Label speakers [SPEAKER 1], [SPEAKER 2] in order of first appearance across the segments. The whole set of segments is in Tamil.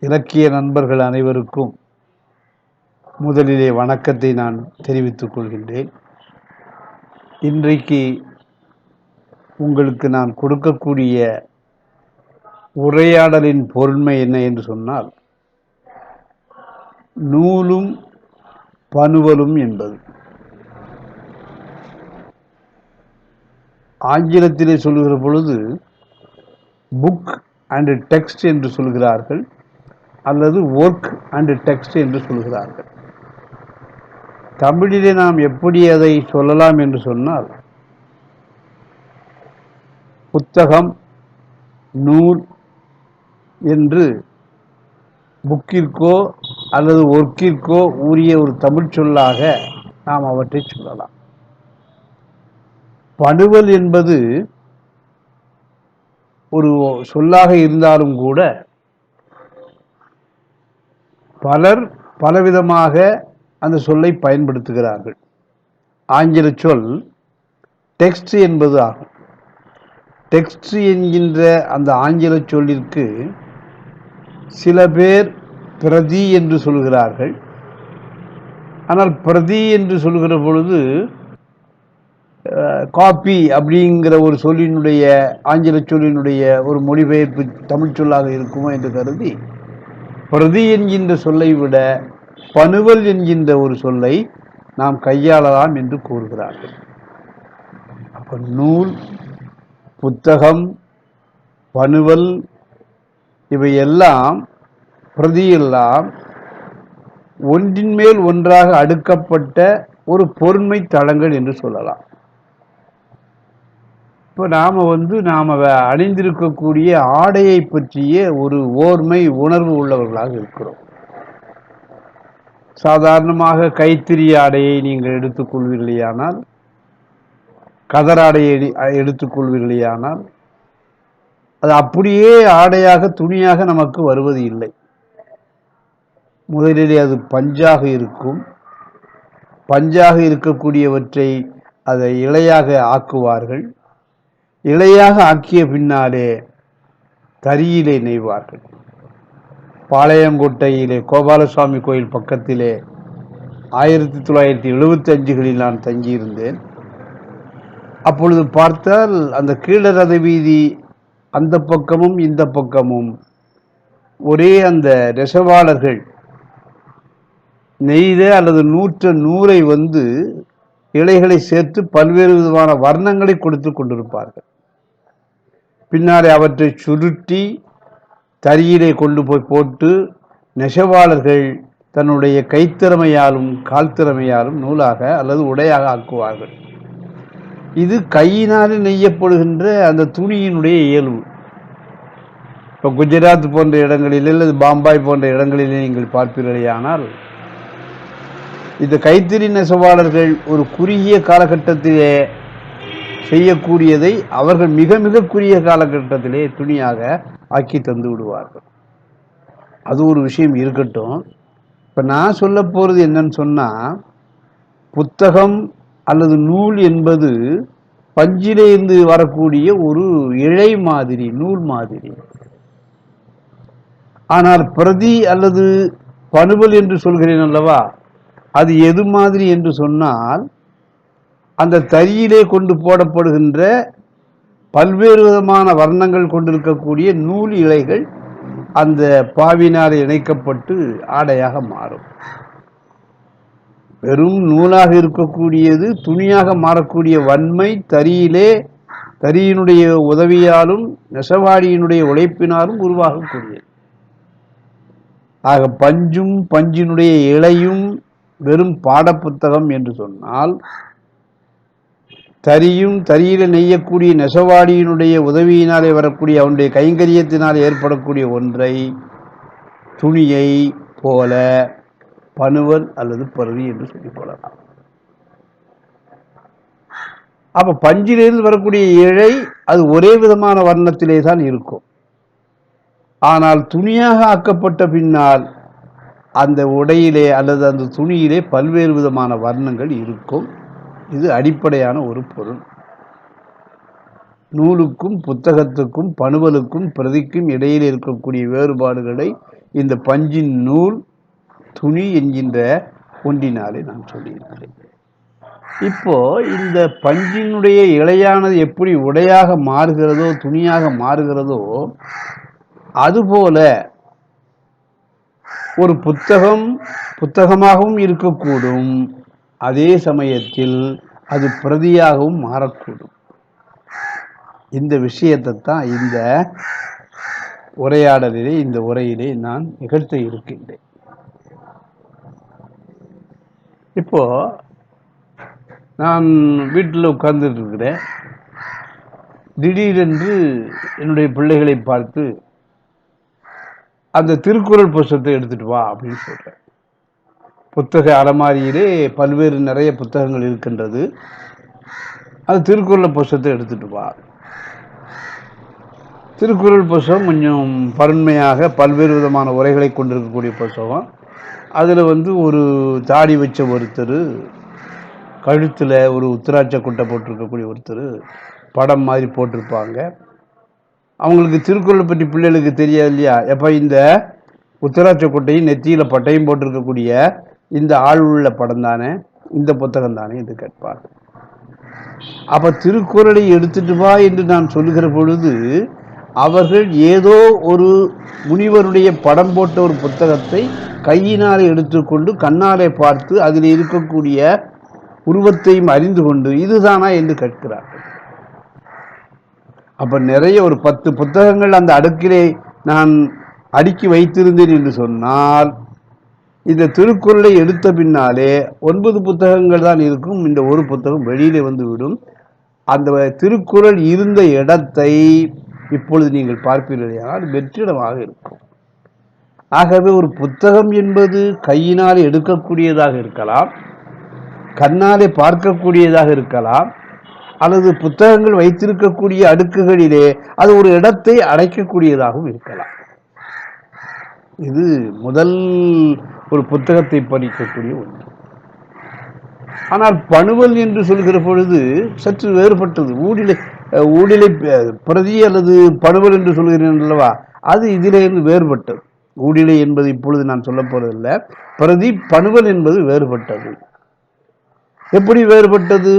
[SPEAKER 1] இலக்கிய நண்பர்கள் அனைவருக்கும் முதலிலே வணக்கத்தை நான் தெரிவித்துக் கொள்கின்றேன். இன்றைக்கு உங்களுக்கு நான் கொடுக்கக்கூடிய உரையாடலின் பொருண்மை என்ன என்று சொன்னால், நூலும் பனுவலும் என்பது. ஆங்கிலத்திலே சொல்லுகிற பொழுது புக் அண்ட் டெக்ஸ்ட் என்று சொல்கிறார்கள், அல்லது ஒர்க் அண்ட் டெக்ஸ்ட் என்று சொல்கிறார்கள். தமிழிலே நாம் எப்படி அதை சொல்லலாம் என்று சொன்னால், புத்தகம், நூல் என்று புக்கிற்கோ அல்லது ஒர்க்கிற்கோ உரிய ஒரு தமிழ் சொல்லாக நாம் அவற்றை சொல்லலாம். பனுவல் என்பது ஒரு சொல்லாக இருந்தாலும் கூட பலர் பலவிதமாக அந்த சொல்லை பயன்படுத்துகிறார்கள். ஆங்கில சொல் டெக்ஸ்ட் என்பது ஆகும். டெக்ஸ்ட் என்கின்ற அந்த ஆங்கில சொல்லிற்கு சில பேர் பிரதி என்று சொல்கிறார்கள். ஆனால் பிரதி என்று சொல்கிற பொழுது காப்பி அப்படிங்கிற ஒரு சொல்லினுடைய, ஆங்கில சொல்லினுடைய ஒரு மொழிபெயர்ப்பு தமிழ் சொல்லாக இருக்குமோ என்று கருதி பிரதி என்கின்ற சொல்லை விட பனுவல் என்கின்ற ஒரு சொல்லை நாம் கையாளலாம் என்று கூறுகிறார்கள். அப்ப நூல், புத்தகம், பனுவல் இவையெல்லாம் பிரதியெல்லாம் ஒன்றின் மேல் ஒன்றாக அடுக்கப்பட்ட ஒரு பொருண்மை தளங்கள் என்று சொல்லலாம். இப்போ நாம அணிந்திருக்கக்கூடிய ஆடையை பற்றிய ஒரு ஓர்மை உணர்வு உள்ளவர்களாக இருக்கிறோம். சாதாரணமாக கைத்திரி ஆடையை நீங்கள் எடுத்துக்கொள்வீர்களேயானால், கதராடையை எடுத்துக்கொள்வீர்களேயானால், அது அப்படியே ஆடையாக துணியாக நமக்கு வருவது இல்லை. முதலிலே அது பஞ்சாக இருக்கும். பஞ்சாக இருக்கக்கூடியவற்றை அதை இழையாக ஆக்குவார்கள். இழையாக ஆக்கிய பின்னாலே தறியிலே நெய்வார்கள். பாளையங்கோட்டையிலே கோபாலசுவாமி கோயில் பக்கத்திலே 1975களில் நான் தங்கியிருந்தேன். அப்பொழுது பார்த்தால் அந்த கீழரத வீதி அந்த பக்கமும் இந்த பக்கமும் ஒரே அந்த நெசவாளர்கள் நெய்த அல்லது நூலை இலைகளை சேர்த்து பல்வேறு விதமான வர்ணங்களை கொடுத்து கொண்டிருப்பார்கள். பின்னாலே அவற்றை சுருட்டி தறியிலே கொண்டு போய் போட்டு நெசவாளர்கள் தன்னுடைய கைத்திறமையாலும் கால் திறமையாலும் நூலாக அல்லது உடையாக ஆக்குவார்கள். இது கையினால் நெய்யப்படுகின்ற அந்த துணியினுடைய இயல்பு. இப்போ குஜராத் போன்ற இடங்களில் அல்லது பாம்பாய் போன்ற இடங்களிலே நீங்கள் பார்ப்பீர்களேயானால், இந்த கைத்தறி நெசவாளர்கள் ஒரு குறுகிய காலகட்டத்திலே செய்யக்கூடியதை அவர்கள் மிக மிக குறுகிய காலகட்டத்திலே துணியாக ஆக்கி தந்து விடுவார்கள். அது ஒரு விஷயம் இருக்கட்டும். இப்போ நான் சொல்ல போகிறது என்னன்னு சொன்னால், புத்தகம் அல்லது நூல் என்பது பஞ்சிலே இருந்து வரக்கூடிய ஒரு இழை மாதிரி, நூல் மாதிரி. ஆனால் பிரதி அல்லது பனுவல் என்று சொல்கிறேன் அல்லவா, அது எது மாதிரி என்று சொன்னால், அந்த தறியிலே கொண்டு போடப்படுகின்ற பல்வேறு விதமான வர்ணங்கள் கொண்டிருக்கக்கூடிய நூல் இழைகள் அந்த பாவினால் இணைக்கப்பட்டு ஆடையாக மாறும். வெறும் நூலாக இருக்கக்கூடியது துணியாக மாறக்கூடிய வன்மை தறியினுடைய உதவியாலும் நெசவாடியினுடைய உழைப்பினாலும் உருவாகக்கூடியது. ஆக பஞ்சும் பஞ்சினுடைய இழையும் வெறும் பாடப்புத்தகம் என்று சொன்னால், தறியில நெய்யக்கூடிய நெசவாடியினுடைய உதவியினாலே வரக்கூடிய அவனுடைய கைங்கரியத்தினால் ஏற்படக்கூடிய ஒன்றை, துணியை போல பனுவல் அல்லது பிரதி என்று சொல்லிக் கொள்ளலாம். அப்ப பஞ்சிலிருந்து வரக்கூடிய இழை அது ஒரே விதமான வர்ணத்திலே தான் இருக்கும். ஆனால் துணியாக ஆக்கப்பட்ட பின்னால் அந்த உடையிலே அல்லது அந்த துணியிலே பல்வேறு விதமான வர்ணங்கள் இருக்கும். இது அடிப்படையான ஒரு பொருள். நூலுக்கும் புத்தகத்துக்கும் பனுவலுக்கும் பிரதிக்கும் இடையில் இருக்கக்கூடிய வேறுபாடுகளை இந்த பஞ்சின் நூல் துணி என்கின்ற ஒன்றினாலே நான் சொல்லியிருக்கிறேன். இப்போ இந்த பஞ்சினுடைய இழையானது எப்படி உடையாக மாறுகிறதோ துணியாக மாறுகிறதோ அதுபோல ஒரு புத்தகம் புத்தகமாகவும் இருக்கக்கூடும், அதே சமயத்தில் அது பிரதியாகவும் மாறக்கூடும். இந்த விஷயத்தை தான் இந்த உரையாடலிலே இந்த உரையிலே நான் நிகழ்த்த இருக்கின்றேன். இப்போ நான் வீட்டில் உட்கார்ந்துட்டு இருக்கிறேன். திடீரென்று என்னுடைய பிள்ளைகளை பார்த்து அந்த திருக்குறள் புத்தகத்தை எடுத்துட்டு வா அப்படின்னு சொல்றேன். புத்தக அலமாரியிலே பல்வேறு நிறைய புத்தகங்கள் இருக்கின்றது. அது திருக்குறள் புத்தகத்தை எடுத்துட்டு வா. திருக்குறள் புத்தகம் கொஞ்சம் பன்மையாக பல்வேறு விதமான உரைகளை கொண்டிருக்கக்கூடிய புத்தகம். அதில் ஒரு தாடி வச்ச ஒருத்தர், கழுத்தில் ஒரு உத்திராட்ச குட்டை போட்டிருக்கக்கூடிய ஒருத்தர் படம் மாதிரி போட்டிருப்பாங்க. அவங்களுக்கு திருக்குறளை பற்றி பிள்ளைகளுக்கு தெரியாது இல்லையா? எப்போ இந்த உத்திராட்ச குட்டையும் நெத்தியில் பட்டையும் போட்டிருக்கக்கூடிய இந்த ஆள் உள்ள படம் தானே, இந்த புத்தகம் தானே என்று கேட்பார். அப்போ திருக்குறளை எடுத்துட்டு வா என்று நான் சொல்லுகிற பொழுது அவர்கள் ஏதோ ஒரு முனிவருடைய படம் போட்ட ஒரு புத்தகத்தை கையினாலே எடுத்துக்கொண்டு கண்ணாலே பார்த்து அதில் இருக்கக்கூடிய உருவத்தையும் அறிந்து கொண்டு இதுதானா என்று கேட்கிறார்கள். அப்ப நிறைய ஒரு 10 புத்தகங்கள் அந்த அடுக்கிலே நான் அடுக்கி வைத்திருந்தேன் என்று சொன்னால் இந்த திருக்குறளை எடுத்த பின்னாலே 9 புத்தகங்கள் தான் இருக்கும். இந்த ஒரு புத்தகம் வெளியிலே வந்து விடும். அந்த திருக்குறள் இருந்த இடத்தை இப்பொழுது நீங்கள் பார்ப்பீர்கள், வெற்றிடமாக இருக்கும். ஆகவே ஒரு புத்தகம் என்பது கையினால் எடுக்கக்கூடியதாக இருக்கலாம், கண்ணாலே பார்க்கக்கூடியதாக இருக்கலாம், அல்லது புத்தகங்கள் வைத்திருக்கக்கூடிய அடுக்குகளிலே அது ஒரு இடத்தை அடைக்கக்கூடியதாகவும் இருக்கலாம். இது முதல் ஒரு புத்தகத்தை படிக்கக்கூடிய ஒன்று. ஆனால் பணுவல் என்று சொல்கிற பொழுது சற்று வேறுபட்டது. ஊடிலை பிரதி அல்லது பணுவல் என்று சொல்கிறேன் அல்லவா, அது இதிலிருந்து வேறுபட்டது. ஊடிலை என்பது இப்பொழுது நான் சொல்ல போறதில்லை. பிரதி பணுவல் என்பது வேறுபட்டது. எப்படி வேறுபட்டது?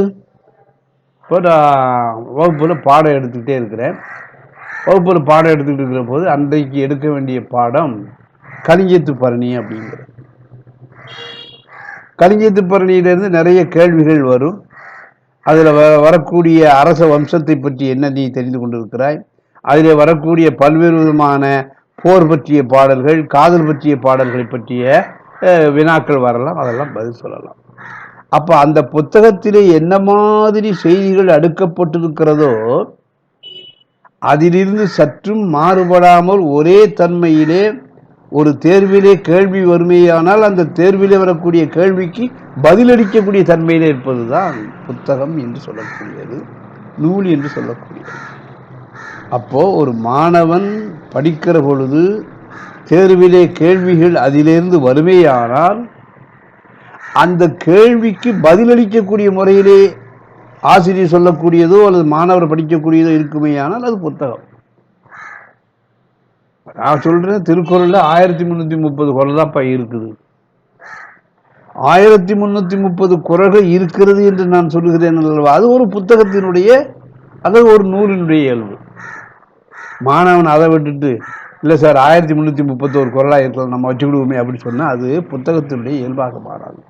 [SPEAKER 1] இப்போ நான் வகுப்பில் பாடம் எடுத்துக்கிட்டே இருக்கிறேன். வகுப்பில் பாடம் எடுத்துக்கிட்டு இருக்கிற போது அன்றைக்கு எடுக்க வேண்டிய பாடம் கலிங்கத்து பரணி அப்படிங்கிறது. கலிங்கத்து பரணியிலிருந்து நிறைய கேள்விகள் வரும். அதில் வரக்கூடிய அரச வம்சத்தை பற்றி என்ன நீ தெரிந்து கொண்டிருக்கிறாய், அதில் வரக்கூடிய பல்வேறு விதமான போர் பற்றிய பாடல்கள், காதல் பற்றிய பாடல்களை பற்றிய வினாக்கள் வரலாம். அதெல்லாம் பதில் சொல்லலாம். அப்போ அந்த புத்தகத்திலே என்ன மாதிரி செய்திகள் அடுக்கப்பட்டிருக்கிறதோ அதிலிருந்து சற்றும் மாறுபடாமல் ஒரே தன்மையிலே ஒரு தேர்விலே கேள்வி வறுமையானால் அந்த தேர்விலே வரக்கூடிய கேள்விக்கு பதிலளிக்கக்கூடிய தன்மையிலே இருப்பதுதான் புத்தகம் என்று சொல்லக்கூடியது, நூல் என்று சொல்லக்கூடியது. அப்போ ஒரு மாணவன் படிக்கிற பொழுது தேர்விலே கேள்விகள் அதிலிருந்து வறுமையானால் அந்த கேள்விக்கு பதிலளிக்கக்கூடிய முறையிலே ஆசிரியர் சொல்லக்கூடியதோ அல்லது மாணவர் படிக்கக்கூடியதோ இருக்குமேயானால் அது புத்தகம். நான் சொல்றேன், திருக்குறள்ல 1330 குறள் தான் இருக்குது. 1330 குறள்கள் இருக்கிறது என்று நான் சொல்லுகிறேன் அல்லவா, அது ஒரு புத்தகத்தினுடைய அல்லது ஒரு நூலினுடைய இயல்பு. மாணவன் அதை விட்டுட்டு இல்லை சார் 1331 குறளாக இருக்கலாம் நம்ம வச்சுக்கிடுவோமே அப்படின்னு சொன்னால் அது புத்தகத்தினுடைய இயல்பாக மாறாது.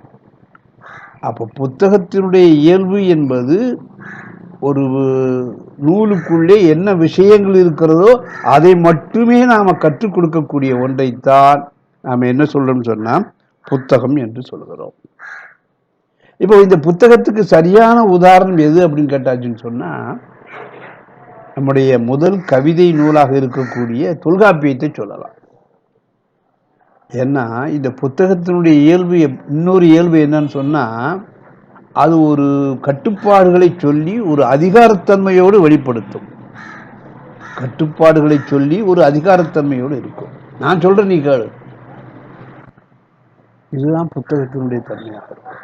[SPEAKER 1] அப்போ புத்தகத்தினுடைய இயல்பு என்பது ஒரு நூலுக்குள்ளே என்ன விஷயங்கள் இருக்கிறதோ அதை மட்டுமே நாம் கற்றுக் கொடுக்கக்கூடிய ஒன்றைத்தான் நாம் என்ன சொல்றோம்னு சொன்னால் புத்தகம் என்று சொல்கிறோம். இப்போ இந்த புத்தகத்துக்கு சரியான உதாரணம் எது அப்படின்னு கேட்டாச்சுன்னு சொன்னா நம்முடைய முதல் கவிதை நூலாக இருக்கக்கூடிய தொல்காப்பியத்தை சொல்லலாம். ஏன்னா இந்த புத்தகத்தினுடைய இயல்பு இன்னொரு இயல்பு என்னன்னு சொன்னா அது ஒரு கட்டுப்பாடுகளை சொல்லி ஒரு அதிகாரத்தன்மையோடு வெளிப்படுத்தும். கட்டுப்பாடுகளை சொல்லி ஒரு அதிகாரத்தன்மையோடு இருக்கும். நான் சொல்றேன், நீ கேளு. இதுதான் புத்தகத்தினுடைய தன்மையாக இருக்கும்.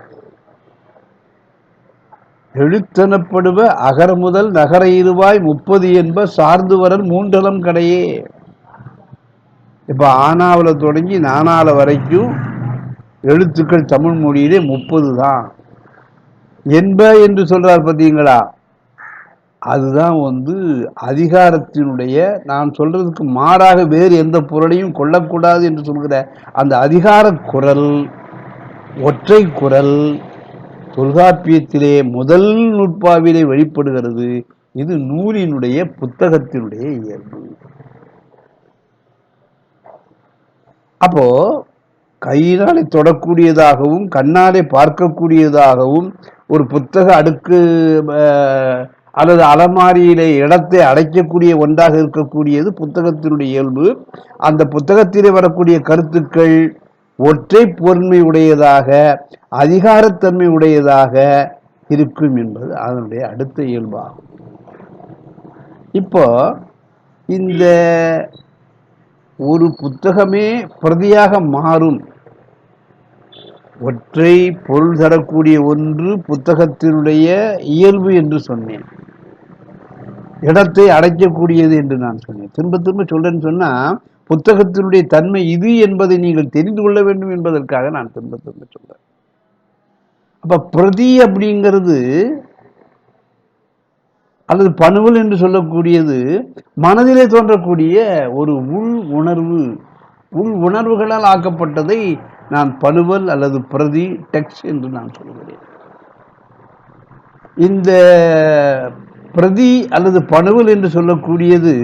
[SPEAKER 1] எழுத்தனப்படுவ அகர முதல் நகர இருவாய் 30 என்ப சார்ந்து வரல் மூன்றலம் கடையே. இப்ப ஆனாவில தொடங்கி நானால வரைக்கும் எழுத்துக்கள் தமிழ் மொழியிலே 30 தான். என்ப என்று சொல்றார் பார்த்தீங்களா, அதுதான் அதிகாரத்தினுடைய, நான் சொல்றதுக்கு மாறாக வேறு எந்த பொருளையும் கொள்ளக்கூடாது என்று சொல்கிற அந்த அதிகார குரல், ஒற்றை குரல் தொல்காப்பியத்திலே முதல் நூற்பாவிலே வெளிப்படுகிறது. இது நூலினுடைய புத்தகத்தினுடைய இயல்பு. அப்போ கையினாலே தொடக்கூடியதாகவும் கண்ணாலே பார்க்கக்கூடியதாகவும் ஒரு புத்தக அடுக்கு அல்லது அலமாரியிலே இடத்தை அடைக்கக்கூடிய ஒன்றாக இருக்கக்கூடியது புத்தகத்தினுடைய இயல்பு. அந்த புத்தகத்திலே வரக்கூடிய கருத்துக்கள் ஒற்றை பொருண்மை உடையதாக, அதிகாரத்தன்மை உடையதாக இருக்கும் என்பது அதனுடைய அடுத்த இயல்பாகும். இப்போ இந்த ஒரு புத்தகமே பிரதியாக மாறும், ஒற்றை பொருள் தரக்கூடிய ஒன்று புத்தகத்தினுடைய இயல்பு என்று சொன்னேன். இடத்தை அடைக்கக்கூடியது என்று நான் சொன்னேன். திரும்ப திரும்ப சொல்றேன்னு சொன்னா புத்தகத்தினுடைய தன்மை இது என்பதை நீங்கள் தெரிந்து கொள்ள வேண்டும் என்பதற்காக நான் திரும்ப திரும்ப சொல்றேன். அப்ப பிரதி அப்படிங்கிறது அல்லது பணுவல் என்று சொல்லக்கூடியது மனதிலே தோன்றக்கூடிய ஒரு உள் உணர்வுகளால் ஆக்கப்பட்டதை நான் பணுவல் அல்லது பிரதி டெக்ஸ்ட் என்று நான் சொல்கிறேன். இந்த பிரதி அல்லது பணுவல் என்று சொல்லக்கூடியது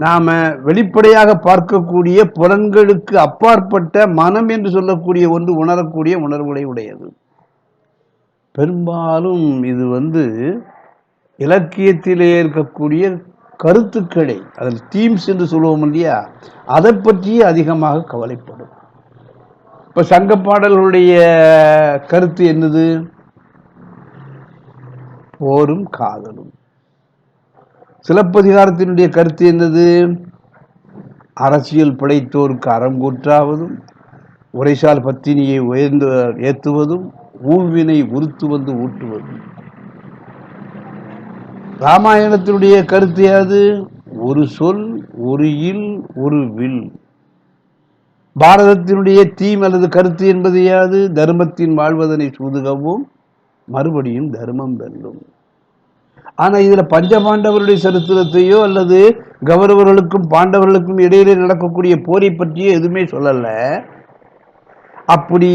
[SPEAKER 1] நாம வெளிப்படையாக பார்க்கக்கூடிய புலன்களுக்கு அப்பாற்பட்ட மனம் என்று சொல்லக்கூடிய ஒன்று உணரக்கூடிய உணர்வுகளை உடையது. பெரும்பாலும் இது இலக்கியத்திலே இருக்கக்கூடிய கருத்துக்களை, அதில் தீம்ஸ் என்று சொல்லுவோம் இல்லையா, அதை பற்றி அதிகமாக கவலைப்படும். இப்ப சங்க பாடல்களுடைய கருத்து என்னது? போரும் காதலும். சிலப்பதிகாரத்தினுடைய கருத்து என்னது? அரசியல் படைத்தோருக்கு அறம் கூற்றாவதும், உரைசால் பத்தினியை உயர்ந்து ஏத்துவதும், ஊழ்வினை உறுத்து ஊட்டுவதும். ராமாயணத்தினுடைய கருத்து யாது? ஒரு சொல், ஒரு இல், ஒரு வில். பாரதத்தினுடைய தீம் அல்லது கருத்து என்பது யாது? தர்மத்தின் வாழ்வதனை சூதுகவும் மறுபடியும் தர்மம் வெல்லும். ஆனா இதுல பஞ்சபாண்டவருடைய சரித்திரத்தையோ அல்லது கௌரவர்களுக்கும் பாண்டவர்களுக்கும் இடையிலே நடக்கக்கூடிய போரை பற்றியோ எதுவுமே சொல்லல. அப்படி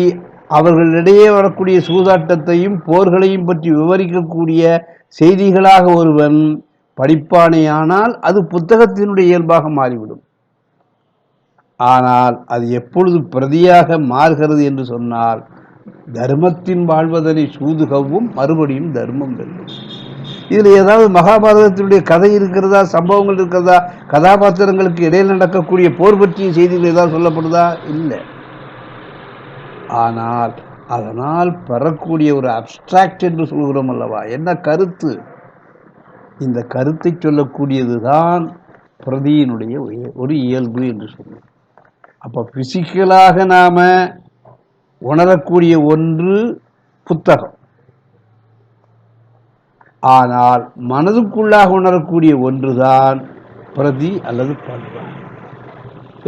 [SPEAKER 1] அவர்களிடையே வரக்கூடிய சூதாட்டத்தையும் போர்களையும் பற்றி விவரிக்கக்கூடிய செய்திகளாக ஒருவன் படிப்பானேயானால் அது புத்தகத்தினுடைய இயல்பாக மாறிவிடும். ஆனால் அது எப்பொழுது பிரதியாக மாறுகிறது என்று சொன்னால், தர்மத்தின் வாழ்வதனை சூதுகவும் மறுபடியும் தர்மம் வெல்லும். இதுல ஏதாவது மகாபாரதத்தினுடைய கதை இருக்கிறதா, சம்பவங்கள் இருக்கிறதா, கதாபாத்திரங்களுக்கு இடையில் நடக்கக்கூடிய போர் பற்றிய செய்திகள் ஏதாவது சொல்லப்படுதா? இல்லை. ஆனால் அதனால் பெறக்கூடிய ஒரு அப்டிராக்ட் என்று சொல்கிறோம் அல்லவா, என்ன கருத்து? இந்த கருத்தை சொல்லக்கூடியதுதான் பிரதியினுடைய ஒரு இயல்பு என்று சொல்லுவோம். அப்ப பிசிக்கலாக நாம உணரக்கூடிய ஒன்று புத்தகம், ஆனால் மனதுக்குள்ளாக உணரக்கூடிய ஒன்றுதான் பிரதி அல்லது பண்பு.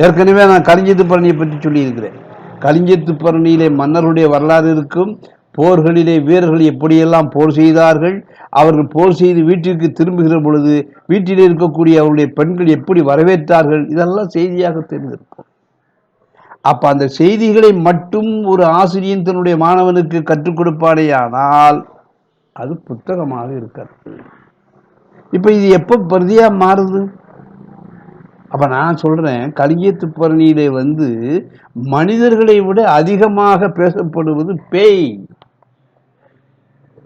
[SPEAKER 1] ஏற்கனவே நான் கலிஞ்சத்து பரணியை பற்றி சொல்லி இருக்கிறேன். கலிஞ்சத்து பரணியிலே மன்னருடைய வரலாறு இருக்கும். போர்களிலே வீரர்கள் எப்படியெல்லாம் போர் செய்தார்கள், அவர்கள் போர் செய்து வீட்டிற்கு திரும்புகிற பொழுது வீட்டிலே இருக்கக்கூடிய அவருடைய பெண்கள் எப்படி வரவேற்றார்கள், இதெல்லாம் செய்தியாக தெரிந்திருக்கும். அப்ப அந்த செய்திகளை மட்டும் ஒரு ஆசிரியன் தன்னுடைய மாணவனுக்கு கற்றுக் கொடுப்பானேயானால் அது புத்தகமாக இருக்கிறது. இப்ப இது எப்ப பிரதியா மாறுது? அப்ப நான் சொல்றேன், கலிஞ்சத்து பரணியிலே மனிதர்களை விட அதிகமாக பேசப்படுவது பேய்.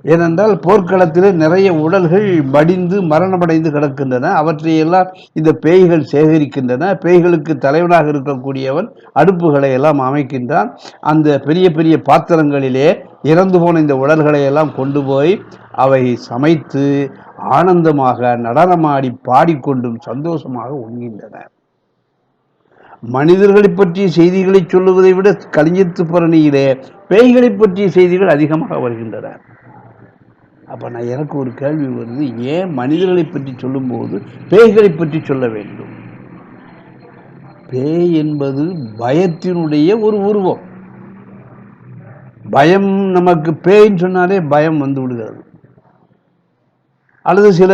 [SPEAKER 1] ஏனென்றால் போர்க்களத்திலே நிறைய உடல்கள் மடிந்து மரணமடைந்து கிடக்கின்றன. அவற்றையெல்லாம் இந்த பேய்கள் சேகரிக்கின்றன. பேய்களுக்கு தலைவனாக இருக்கக்கூடியவன் அடுப்புகளை எல்லாம் அமைக்கின்றான். அந்த பெரிய பெரிய பாத்திரங்களிலே இறந்து போன இந்த உடல்களை எல்லாம் கொண்டு போய் அவை சமைத்து ஆனந்தமாக நடனமாடி பாடிக்கொண்டும் சந்தோஷமாக உண்கின்றன. மனிதர்களை பற்றிய செய்திகளை சொல்லுவதை விட கலிஞ்சத்து பரணியிலே பேய்களை பற்றிய செய்திகள் அதிகமாக வருகின்றன. அப்ப எனக்கு ஒரு கேள்வி வருது, ஏன் மனிதர்களை பற்றி சொல்லும் போது பேய்களை பற்றி சொல்ல வேண்டும்? பேய் என்பது பயத்தினுடைய ஒரு உருவம். பயம், நமக்கு பேய்ன்னு சொன்னாலே பயம் வந்து விடுகிறது. அல்லது சில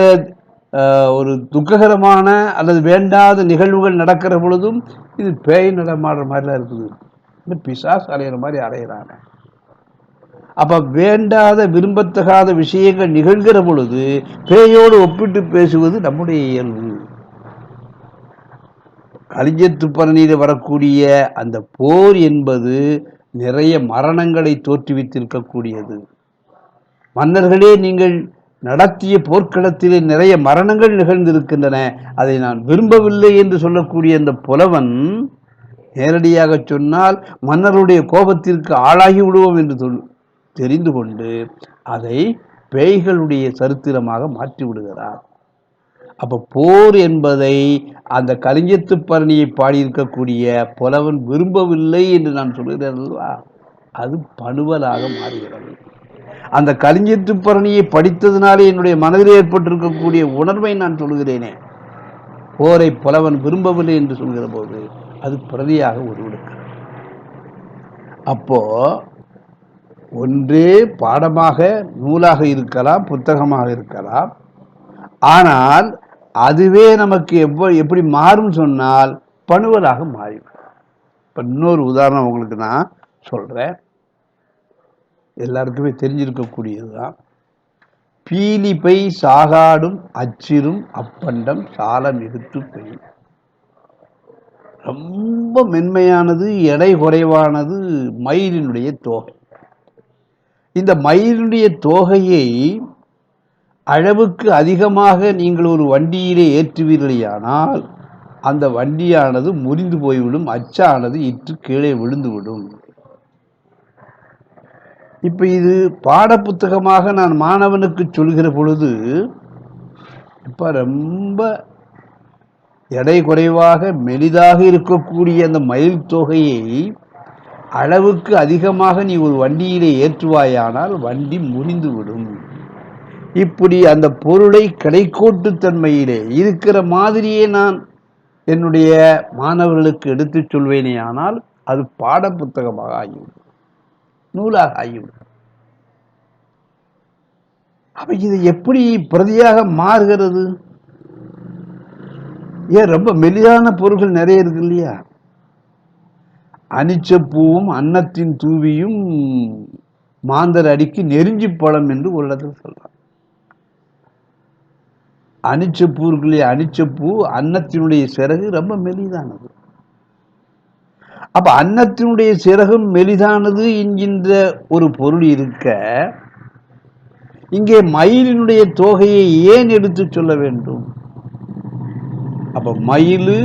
[SPEAKER 1] ஒரு துக்ககரமான அல்லது வேண்டாத நிகழ்வுகள் நடக்கிற பொழுதும் இது பேய் நடமாடுற மாதிரிலாம் இருக்குது, இந்த பிசாசு அலையிற மாதிரி அலையிறாங்க. அப்ப வேண்டாத விரும்பத்தகாத விஷயங்கள் நிகழ்கிற பொழுது பேயோடு ஒப்பிட்டு பேசுவது நம்முடைய இயல்பு. கலிங்கத்துப்பரணியில் வரக்கூடிய அந்த போர் என்பது நிறைய மரணங்களை தோற்றுவித்திருக்கக்கூடியது. மன்னர்களே நீங்கள் நடத்திய போர்க்களத்திலே நிறைய மரணங்கள் நிகழ்ந்திருக்கின்றன, அதை நான் விரும்பவில்லை என்று சொல்லக்கூடிய அந்த புலவன் நேரடியாக சொன்னால் மன்னருடைய கோபத்திற்கு ஆளாகி விடுவோம் என்று தெரிந்து கொண்டு அதை பேய்களுடைய சரித்திரமாக மாற்றி விடுகிறார். அப்ப போர் என்பதை அந்த கலிங்கத்துப்பரணியை பாடியிருக்கக்கூடிய புலவன் விரும்பவில்லை என்று நான் சொல்கிறேன் அல்லவா, அது பணுவலாக மாறுகிறது. அந்த கலிங்கத்துப்பரணியை படித்ததினாலே என்னுடைய மனதில் ஏற்பட்டிருக்கக்கூடிய உணர்வை நான் சொல்கிறேனே, போரை புலவன் விரும்பவில்லை என்று சொல்கிற போது அது பிரதியாக உருவெடுக்கிறது. அப்போ ஒன்றே பாடமாக நூலாக இருக்கலாம், புத்தகமாக இருக்கலாம். ஆனால் அதுவே நமக்கு எப்படி மாறும் சொன்னால் பணுவலாக மாறிவிடும். இப்போ இன்னொரு உதாரணம் உங்களுக்கு நான் சொல்றேன், எல்லாருக்குமே தெரிஞ்சிருக்கக்கூடியதுதான். பீலிப்பை சாகாடும் அச்சிரும் அப்பண்டம் சால மிகுத்து பெய். ரொம்ப மென்மையானது, எடை குறைவானது மயிலினுடைய தோகை. இந்த மயிலினுடைய தோகையை அளவுக்கு அதிகமாக நீங்கள் ஒரு வண்டியிலே ஏற்றுவீர்களானால் அந்த வண்டியானது முறிந்து போய்விடும், அச்சானது இற்று கீழே விழுந்துவிடும். இப்ப இது பாட புத்தகமாக நான் மாணவனுக்கு சொல்கிற பொழுது, இப்ப ரொம்ப எடை குறைவாக மெலிதாக இருக்கக்கூடிய அந்த மயில் தொகையை அளவுக்கு அதிகமாக நீ ஒரு வண்டியிலே ஏற்றுவாயானால் வண்டி முறிந்துவிடும். இப்படி அந்த பொருளை கடைக்கோட்டு தன்மையிலே இருக்கிற மாதிரியே நான் என்னுடைய மாணவர்களுக்கு எடுத்துச் சொல்வேனே, ஆனால் அது பாட புத்தகமாக ஆகிவிடும், நூலாக ஆகிவிடும். அப்ப இது எப்படி பிரதியாக மாறுகிறது? ஏன் ரொம்ப மெலிதான பொருட்கள் நிறைய இருக்கு இல்லையா? அனிச்ச பூவும் அன்னத்தின் தூவியும் மாந்தர் அடிக்கு நெருஞ்சி பழம் என்று ஒரு இடத்துல சொல்றாங்க. அனிச்சப்பூ இருக்கு இல்லையா, அனிச்சப்பூ அன்னத்தினுடைய சிறகு ரொம்ப மெலிதானது. அப்ப அன்னத்தினுடைய சிறகும் மெலிதானது என்கின்ற ஒரு பொருள் இருக்க, இங்கே மயிலினுடைய தோகையை ஏன் எடுத்து சொல்ல வேண்டும்? அப்ப மயிலு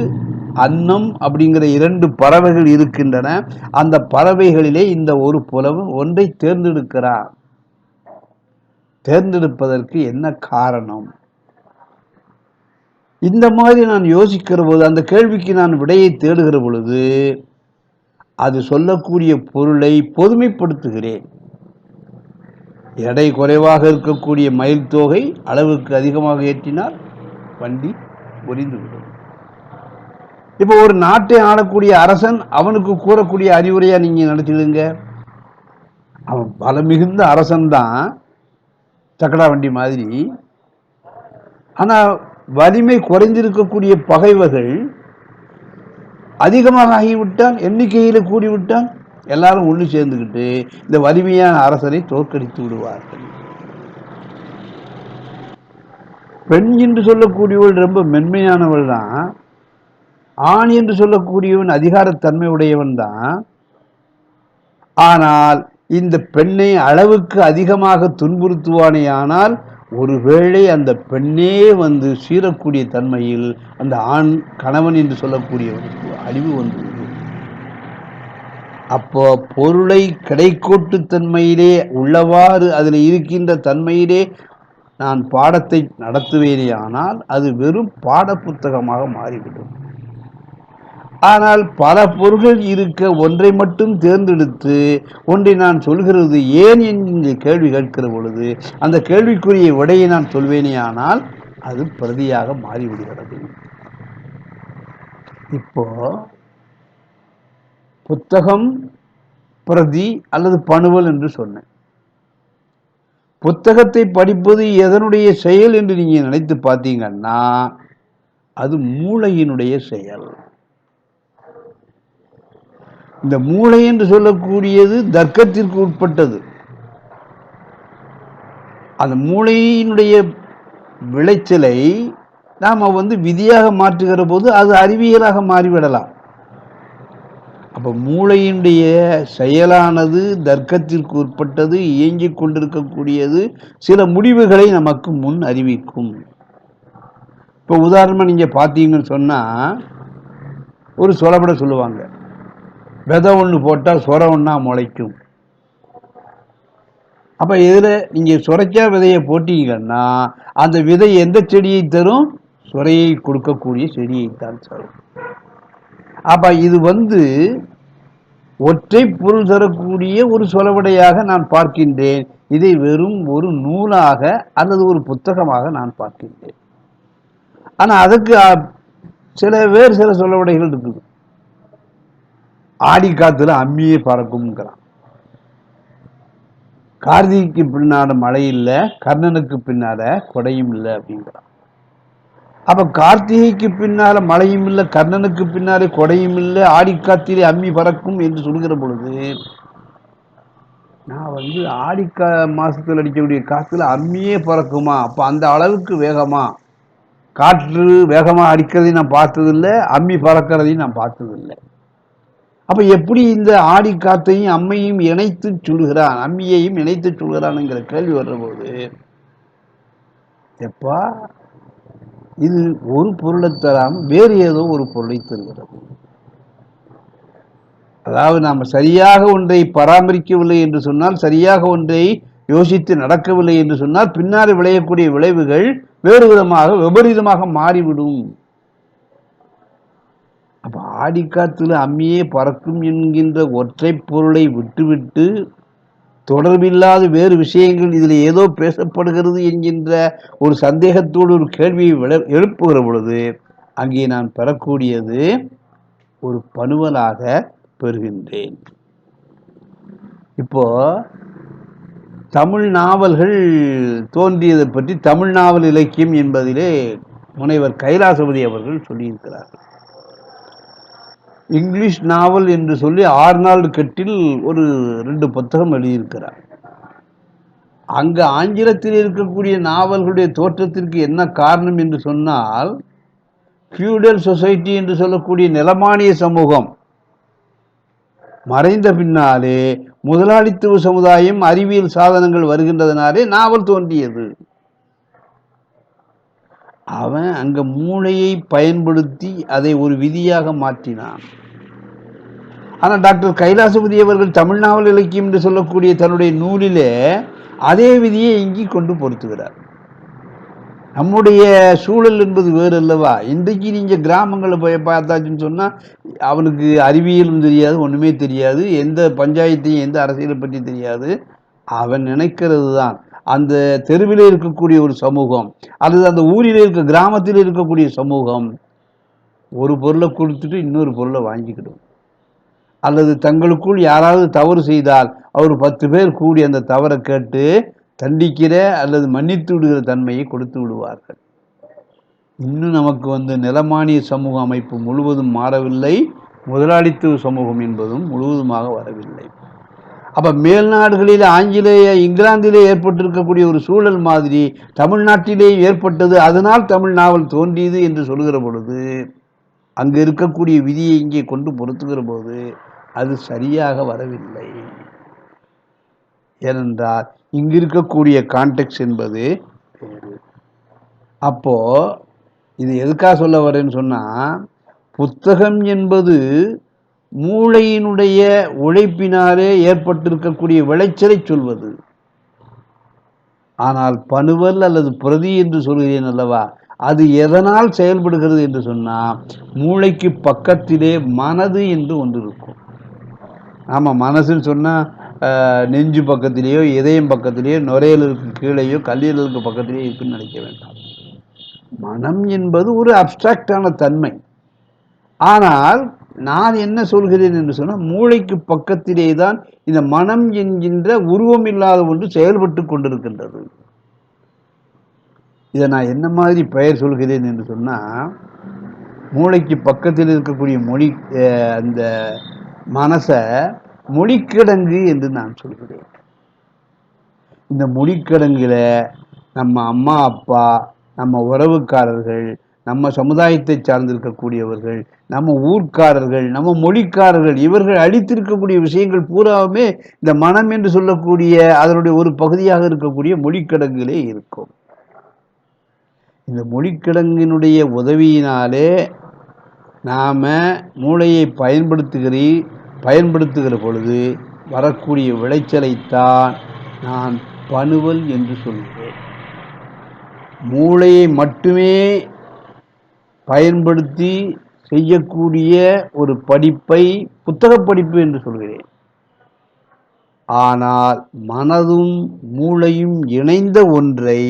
[SPEAKER 1] அன்னம் அப்படிங்கிற இரண்டு பறவைகள் இருக்கின்றன. அந்த பறவைகளிலே இந்த ஒரு புலவன் ஒன்றை தேர்ந்தெடுக்கிறார். தேர்ந்தெடுப்பதற்கு என்ன காரணம்? இந்த மாதிரி நான் யோசிக்கிற போது, அந்த கேள்விக்கு நான் விடையை தேடுகிற பொழுது அது சொல்லக்கூடிய பொருளை பொதுமைப்படுத்துகிறேன். எடை குறைவாக இருக்கக்கூடிய மயில் தோகை அளவுக்கு அதிகமாக ஏற்றினால் வண்டி முறிந்துவிடும். இப்போ ஒரு நாட்டை ஆளக்கூடிய அரசன் அவனுக்கு கூறக்கூடிய அறிவுரையா நீங்க நினைச்சிடுங்க. அவன் பல மிகுந்த அரசன் தான், சக்கடா வண்டி மாதிரி. ஆனா வலிமை குறைந்திருக்கக்கூடிய பகைவர்கள் அதிகமாக ஆகிவிட்டால், எண்ணிக்கையில கூடிவிட்டால் எல்லாரும் ஒன்று சேர்ந்துக்கிட்டு இந்த வலிமையான அரசனை தோற்கடித்து விடுவார்கள். பெண் என்று சொல்லக்கூடியவள் ரொம்ப மென்மையானவள் தான். ஆண் என்று சொல்லக்கூடியவன் அதிகாரத்தன்மை உடையவன் தான். ஆனால் இந்த பெண்ணை அளவுக்கு அதிகமாக துன்புறுத்துவானே ஆனால் ஒருவேளை அந்த பெண்ணே வந்து சீரக்கூடிய தன்மையில் அந்த ஆண் கணவன் என்று சொல்லக்கூடியவனுக்கு அழிவு வந்துவிடும். அப்போ பொருளை கிடைக்கோட்டு தன்மையிலே உள்ளவாறு அதில் இருக்கின்ற தன்மையிலே நான் பாடத்தை நடத்துவேனே ஆனால் அது வெறும் பாட புத்தகமாக மாறிவிடும். ஆனால் பல பொருள்கள் இருக்க ஒன்றை மட்டும் தேர்ந்தெடுத்து ஒன்றை நான் சொல்கிறது ஏன் என்ற கேள்வி கேட்கிற பொழுது அந்த கேள்விக்குரிய விடையை நான் சொல்வேனே ஆனால் அது பிரதியாக மாறிவிடுகிறது. இப்போ புத்தகம், பிரதி அல்லது பணுவல் என்று சொன்னேன். புத்தகத்தை படிப்பது எதனுடைய செயல் என்று நீங்க நினைத்து பார்த்தீங்கன்னா அது மூளையினுடைய செயல். இந்த மூளை என்று சொல்லக்கூடியது தர்க்கத்திற்கு உட்பட்டது. அந்த மூளையினுடைய விளைச்சலை நாம விதியாக மாற்றுகிற போது அது அறிவியலாக மாறிவிடலாம். அப்ப மூளையினுடைய செயலானது தர்க்கத்திற்கு உட்பட்டது, இயங்கிக் கொண்டிருக்கக்கூடியது, சில முடிவுகளை நமக்கு முன் அறிவிக்கும். இப்போ உதாரணமா நீங்க பார்த்தீங்கன்னு சொன்னா ஒரு சொலப்பட சொல்லுவாங்க, விதை ஒன்று போட்டா சொர ஒன்னா முளைக்கும். அப்ப இதுல நீங்க சுரைக்காய் விதையை போட்டீங்கன்னா அந்த விதை எந்த செடியை தரும்? சுரையை கொடுக்கக்கூடிய செடியைத்தான் தரும். அப்ப இது ஒற்றை பொருள் தரக்கூடிய ஒரு சொலவடையாக நான் பார்க்கின்றேன். இதை வெறும் ஒரு நூலாக அல்லது ஒரு புத்தகமாக நான் பார்க்கின்றேன். ஆனா அதுக்கு வேறு சில சொலவடைகள் இருக்குது. ஆடி காத்துல அம்மியே பறக்கும்ங்கிறான். கார்த்திகைக்கு பின்னால மழை இல்லை, கர்ணனுக்கு பின்னால கொடையும் இல்லை அப்படிங்கிறான். அப்ப கார்த்திகைக்கு பின்னால மழையும் இல்லை, கர்ணனுக்கு பின்னாலே கொடையும் இல்லை, ஆடிக்காத்திலே அம்மி பறக்கும் என்று சொல்கிற பொழுது நான் ஆடி மாசத்துல அடிக்கக்கூடிய காத்துல அம்மியே பறக்குமா? அப்ப அந்த அளவுக்கு வேகமா காற்று வேகமா அடிக்கிறதையும் நான் பார்த்ததில்லை, அம்மி பறக்கிறதையும் நான் பார்த்ததில்லை. அப்ப எப்படி இந்த ஆடி காத்தையும் அம்மையும் இணைத்து சொல்கிறான், அம்மியையும் இணைத்து சொல்கிறான்ங்கிற கேள்வி வர்ற போது, எப்பா இது ஒரு பொருளை தராமல் வேறு ஏதோ ஒரு பொருளை தருகிறது. அதாவது நாம சரியாக ஒன்றை பராமரிக்கவில்லை என்று சொன்னால், சரியாக ஒன்றை யோசித்து நடக்கவில்லை என்று சொன்னால், பின்னாடி விளையக்கூடிய விளைவுகள் வேறு விதமாக விபரீதமாக மாறிவிடும். அப்ப ஆடிக்காத்துல அம்மியே பறக்கும் என்கின்ற ஒற்றை பொருளை விட்டுவிட்டு தொடர்பில்லாத வேறு விஷயங்கள் இதில் ஏதோ பேசப்படுகிறது என்கின்ற ஒரு சந்தேகத்தோடு ஒரு கேள்வியை எழுப்புகிற பொழுது அங்கே நான் பெறக்கூடியது ஒரு பணுவலாக பெறுகின்றேன். இப்போ தமிழ் நாவல்கள் தோன்றியதை பற்றி தமிழ் நாவல் இலக்கியம் என்பதிலே முனைவர் கைலாசபதி அவர்கள் சொல்லியிருக்கிறார்கள். இங்கிலீஷ் நாவல் என்று சொல்லி ஆர்னால்டு கெட்டில் ஒரு 2 புத்தகம் எழுதியிருக்கிறார். அங்க ஆங்கிலத்தில் இருக்கக்கூடிய நாவல்களுடைய தோற்றத்திற்கு என்ன காரணம் என்று சொன்னால், ஃபியூடல் சொசைட்டி என்று சொல்லக்கூடிய நிலமானிய சமூகம் மறைந்த பின்னாலே முதலாளித்துவ சமுதாயம், அறிவியல் சாதனங்கள் வருகின்றதனாலே நாவல் தோன்றியது. அவன் அங்க மூளையை பயன்படுத்தி அதை ஒரு விதியாக மாற்றினான். ஆனா டாக்டர் கைலாசபதி அவர்கள் தமிழ் நாவல் இலக்கியம் என்று சொல்லக்கூடிய தன்னுடைய நூலிலே அதே விதியை இங்கே கொண்டு பொருத்துகிறார். நம்முடைய சூழல் என்பது வேறு அல்லவா? இன்றைக்கு நீங்க கிராமங்களை போய் பார்த்தாச்சுன்னு சொன்னா அவனுக்கு அறிவியலும் தெரியாது, ஒண்ணுமே தெரியாது, எந்த பஞ்சாயத்தையும் எந்த அரசியலை பற்றி தெரியாது. அவன் நினைக்கிறது தான் அந்த தெருவில் இருக்கக்கூடிய ஒரு சமூகம் அல்லது அந்த ஊரில் இருக்க கிராமத்தில் இருக்கக்கூடிய சமூகம் ஒரு பொருளை கொடுத்துட்டு இன்னொரு பொருளை வாங்கிக்கிடும். அல்லது தங்களுக்குள் யாராவது தவறு செய்தால் அவர் 10 பேர் கூடி அந்த தவறை கேட்டு தண்டிக்கிற அல்லது மன்னித்து விடுகிற தன்மையை கொடுத்து விடுவார்கள். இன்னும் நமக்கு நிலமானிய சமூக அமைப்பு முழுவதும் மாறவில்லை, முதலாளித்துவ சமூகம் என்பதும் முழுவதுமாக வரவில்லை. அப்ப மேல்நாடுகளில் ஆங்கிலேய இங்கிலாந்திலே ஏற்பட்டிருக்கக்கூடிய ஒரு சூழல் மாதிரி தமிழ்நாட்டிலே ஏற்பட்டது, அதனால் தமிழ் நாவல் தோன்றியது என்று சொல்கிற பொழுது அங்கு இருக்கக்கூடிய விதியை இங்கே கொண்டு பொருத்துகிற போது அது சரியாக வரவில்லை. ஏனென்றால் இங்கு இருக்கக்கூடிய கான்டெக்ட் என்பது வேறு. அப்போ இது எதுக்காக சொல்ல வரேன்னு சொன்னா, புத்தகம் என்பது மூளையினுடைய உழைப்பினாலே ஏற்பட்டிருக்கக்கூடிய விளைச்சலை சொல்வது. ஆனால் பணுவல் அல்லது பிரதி என்று சொல்கிறேன் அல்லவா, அது எதனால் செயல்படுகிறது என்று சொன்னா, மூளைக்கு பக்கத்திலே மனது என்று ஒன்று இருக்கும். ஆமா, மனசுன்னு சொன்னா நெஞ்சு பக்கத்திலேயோ இதயம் பக்கத்திலேயோ நுரையீரலுக்கு கீழேயோ கல்லீரலுக்கு பக்கத்திலேயோ இருக்குன்னு நினைக்க வேண்டாம். மனம் என்பது ஒரு அப்டிராக்டான தன்மை. ஆனால் நான் என்ன சொல்கிறேன் என்று சொன்னால், மூளைக்கு பக்கத்திலே தான் இந்த மனம் என்கின்ற உருவம் இல்லாத ஒன்று செயல்பட்டு கொண்டிருக்கின்றது. இதை நான் என்ன மாதிரி பெயர் சொல்கிறேன் என்று சொன்னால், மூளைக்கு பக்கத்தில் இருக்கக்கூடிய மொழி அந்த மனசை மொழிக்கிடங்கு என்று நான் சொல்கிறேன். இந்த மொழிக்கிடங்குல நம்ம அம்மா அப்பா, நம்ம உறவுக்காரர்கள், நம்ம சமுதாயத்தை சார்ந்திருக்கக்கூடியவர்கள், நம்ம ஊர்க்காரர்கள், நம்ம மொழிக்காரர்கள், இவர்கள் அளித்திருக்கக்கூடிய விஷயங்கள் பூராவுமே இந்த மனம் என்று சொல்லக்கூடிய அதனுடைய ஒரு பகுதியாக இருக்கக்கூடிய மொழிக்கிடங்கிலே இருக்கும். இந்த மொழிக்கிடங்கினுடைய உதவியினாலே நாம மூளையை பயன்படுத்துகிற பொழுது வரக்கூடிய விளைச்சலைத்தான் நான் பணுவல் என்று சொல்கிறேன். மூளையை மட்டுமே பயன்படுத்தி செய்யக்கூடிய ஒரு படிப்பை புத்தக படிப்பு என்று சொல்கிறேன். ஆனால் மனதும் மூளையும் இணைந்த ஒன்றை,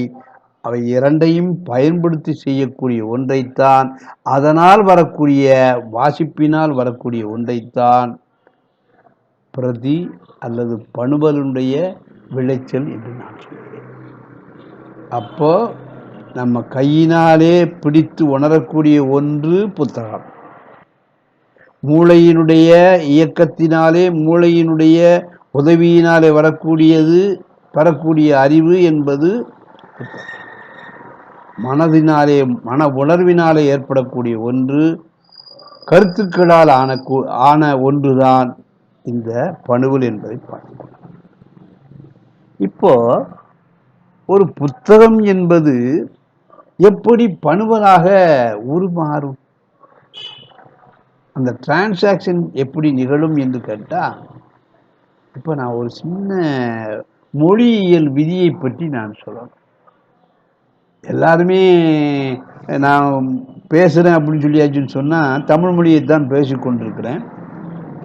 [SPEAKER 1] அவை இரண்டையும் பயன்படுத்தி செய்யக்கூடிய ஒன்றைத்தான், அதனால் வரக்கூடிய வாசிப்பினால் வரக்கூடிய ஒன்றைத்தான் பிரதி அல்லது பணுவலுடைய விளைச்சல் என்று நான் சொல்கிறேன். அப்போ நம்ம கையினாலே பிடித்து உணரக்கூடிய ஒன்று புத்தகம், மூளையினுடைய இயக்கத்தினாலே மூளையினுடைய உதவியினாலே வரக்கூடிய அறிவு என்பது புத்தகம். மனதினாலே மன உணர்வினாலே ஏற்படக்கூடிய ஒன்று, கருத்துக்களால் ஆன ஒன்றுதான் இந்த பணுவல் என்பதை பார்க்கிறோம். இப்போ ஒரு புத்தகம் என்பது எப்படி பணுவலாக உருமாறும், அந்த டிரான்சாக்ஷன் எப்படி நிகழும் என்று கேட்டால், இப்போ நான் ஒரு சின்ன மொழியியல் விதியை பற்றி நான் சொல்லணும். எல்லாருமே நான் பேசுகிறேன் அப்படின்னு சொல்லியாச்சுன்னு சொன்னால் தமிழ் மொழியை தான் பேசிக்கொண்டிருக்கிறேன்.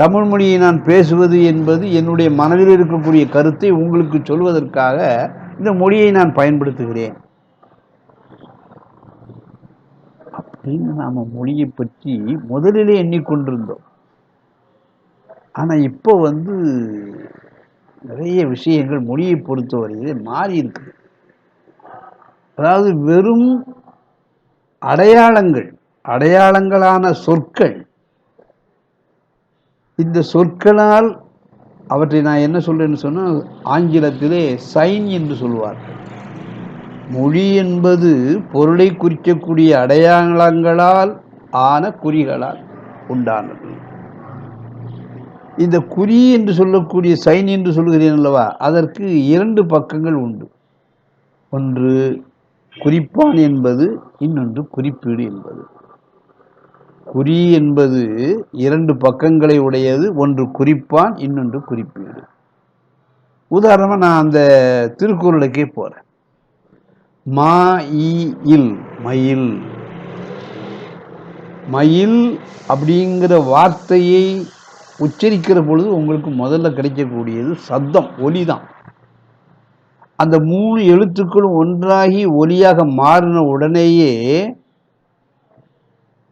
[SPEAKER 1] தமிழ் மொழியை நான் பேசுவது என்பது என்னுடைய மனதில் இருக்கக்கூடிய கருத்தை உங்களுக்கு சொல்வதற்காக இந்த மொழியை நான் பயன்படுத்துகிறேன் அப்படின்னு நாம மொழியை பற்றி முதலிலே எண்ணிக்கொண்டிருந்தோம். ஆனால் இப்போ நிறைய விஷயங்கள் மொழியை பொறுத்தவரையிலே மாறி இருக்குது. அதாவது வெறும் அடையாளங்களான சொற்கள், இந்த சொற்களால் அவற்றை நான் என்ன சொல்றேன்னு சொன்னால், ஆங்கிலத்திலே சைன் என்று சொல்வார்கள். மொழி என்பது பொருளை குறிக்கக்கூடிய அடையாளங்களால் ஆன குறிகளால் உண்டானது. இந்த குறி என்று சொல்லக்கூடிய சைன் என்று சொல்கிறேன் அல்லவா, அதற்கு இரண்டு பக்கங்கள் உண்டு. ஒன்று குறிப்பான் என்பது, இன்னொன்று குறிப்பீடு என்பது. குறி என்பது இரண்டு பக்கங்களை உடையது, ஒன்று குறிப்பான், இன்னொன்று குறிப்பீடு. உதாரணமாக நான் அந்த திருக்குறளுக்கே போறேன். மயில், மயில் அப்படிங்கிற வார்த்தையை உச்சரிக்கிற பொழுது உங்களுக்கு முதல்ல கிடைக்கக்கூடியது சப்தம், ஒலிதான். அந்த 3 எழுத்துக்களும் ஒன்றாகி ஒலியாக மாறின உடனேயே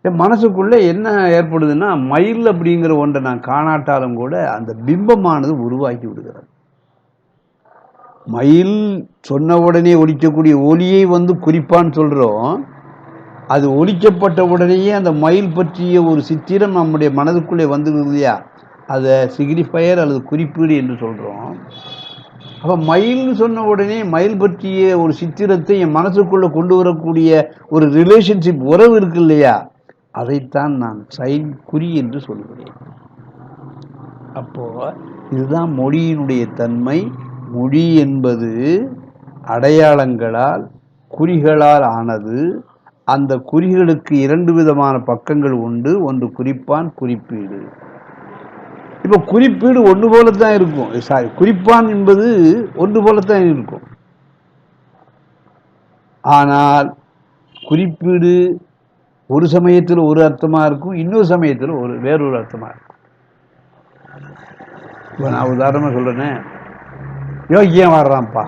[SPEAKER 1] என் மனசுக்குள்ள என்ன ஏற்படுதுன்னா, மயில் அப்படிங்கிற ஒன்றை நான் காணாட்டாலும் கூட அந்த பிம்பமானது உருவாக்கி விடுகிறது. மயில் சொன்ன உடனே ஒலிக்கக்கூடிய ஒலியை குறிப்பான்னு சொல்றோம். அது ஒலிக்கப்பட்ட உடனேயே அந்த மயில் பற்றிய ஒரு சித்திரம் நம்முடைய மனதுக்குள்ளே வந்துடுது இல்லையா, அதை சிக்னிஃபயர் அல்லது குறிப்பீடு என்று சொல்றோம். அப்ப மயில்னு சொன்ன உடனே மயில் பற்றிய ஒரு சித்திரத்தை என் மனசுக்குள்ள கொண்டு வரக்கூடிய ஒரு ரிலேஷன்ஷிப், உறவு இருக்கு இல்லையா, அதைத்தான் நான் சைன், குறி என்று சொல்கிறேன். அப்போ இதுதான் மொழியினுடைய தன்மை. மொழி என்பது அடையாளங்களால் குறிகளால் ஆனது. அந்த குறிகளுக்கு 2 விதமான பக்கங்கள் உண்டு, ஒன்று குறிப்பான், குறிப்பீடு. இப்போ குறிப்பீடு ஒன்று போலத்தான் இருக்கும், குறிப்பான் என்பது ஒன்று போலத்தான் இருக்கும். ஆனால் குறிப்பீடு ஒரு சமயத்தில் ஒரு அர்த்தமா இருக்கும், இன்னொரு சமயத்தில் வேறொரு அர்த்தமா இருக்கும். இப்போ நான் உதாரணமா சொல்றேனே, யோகியம் வர்றான்ப்பா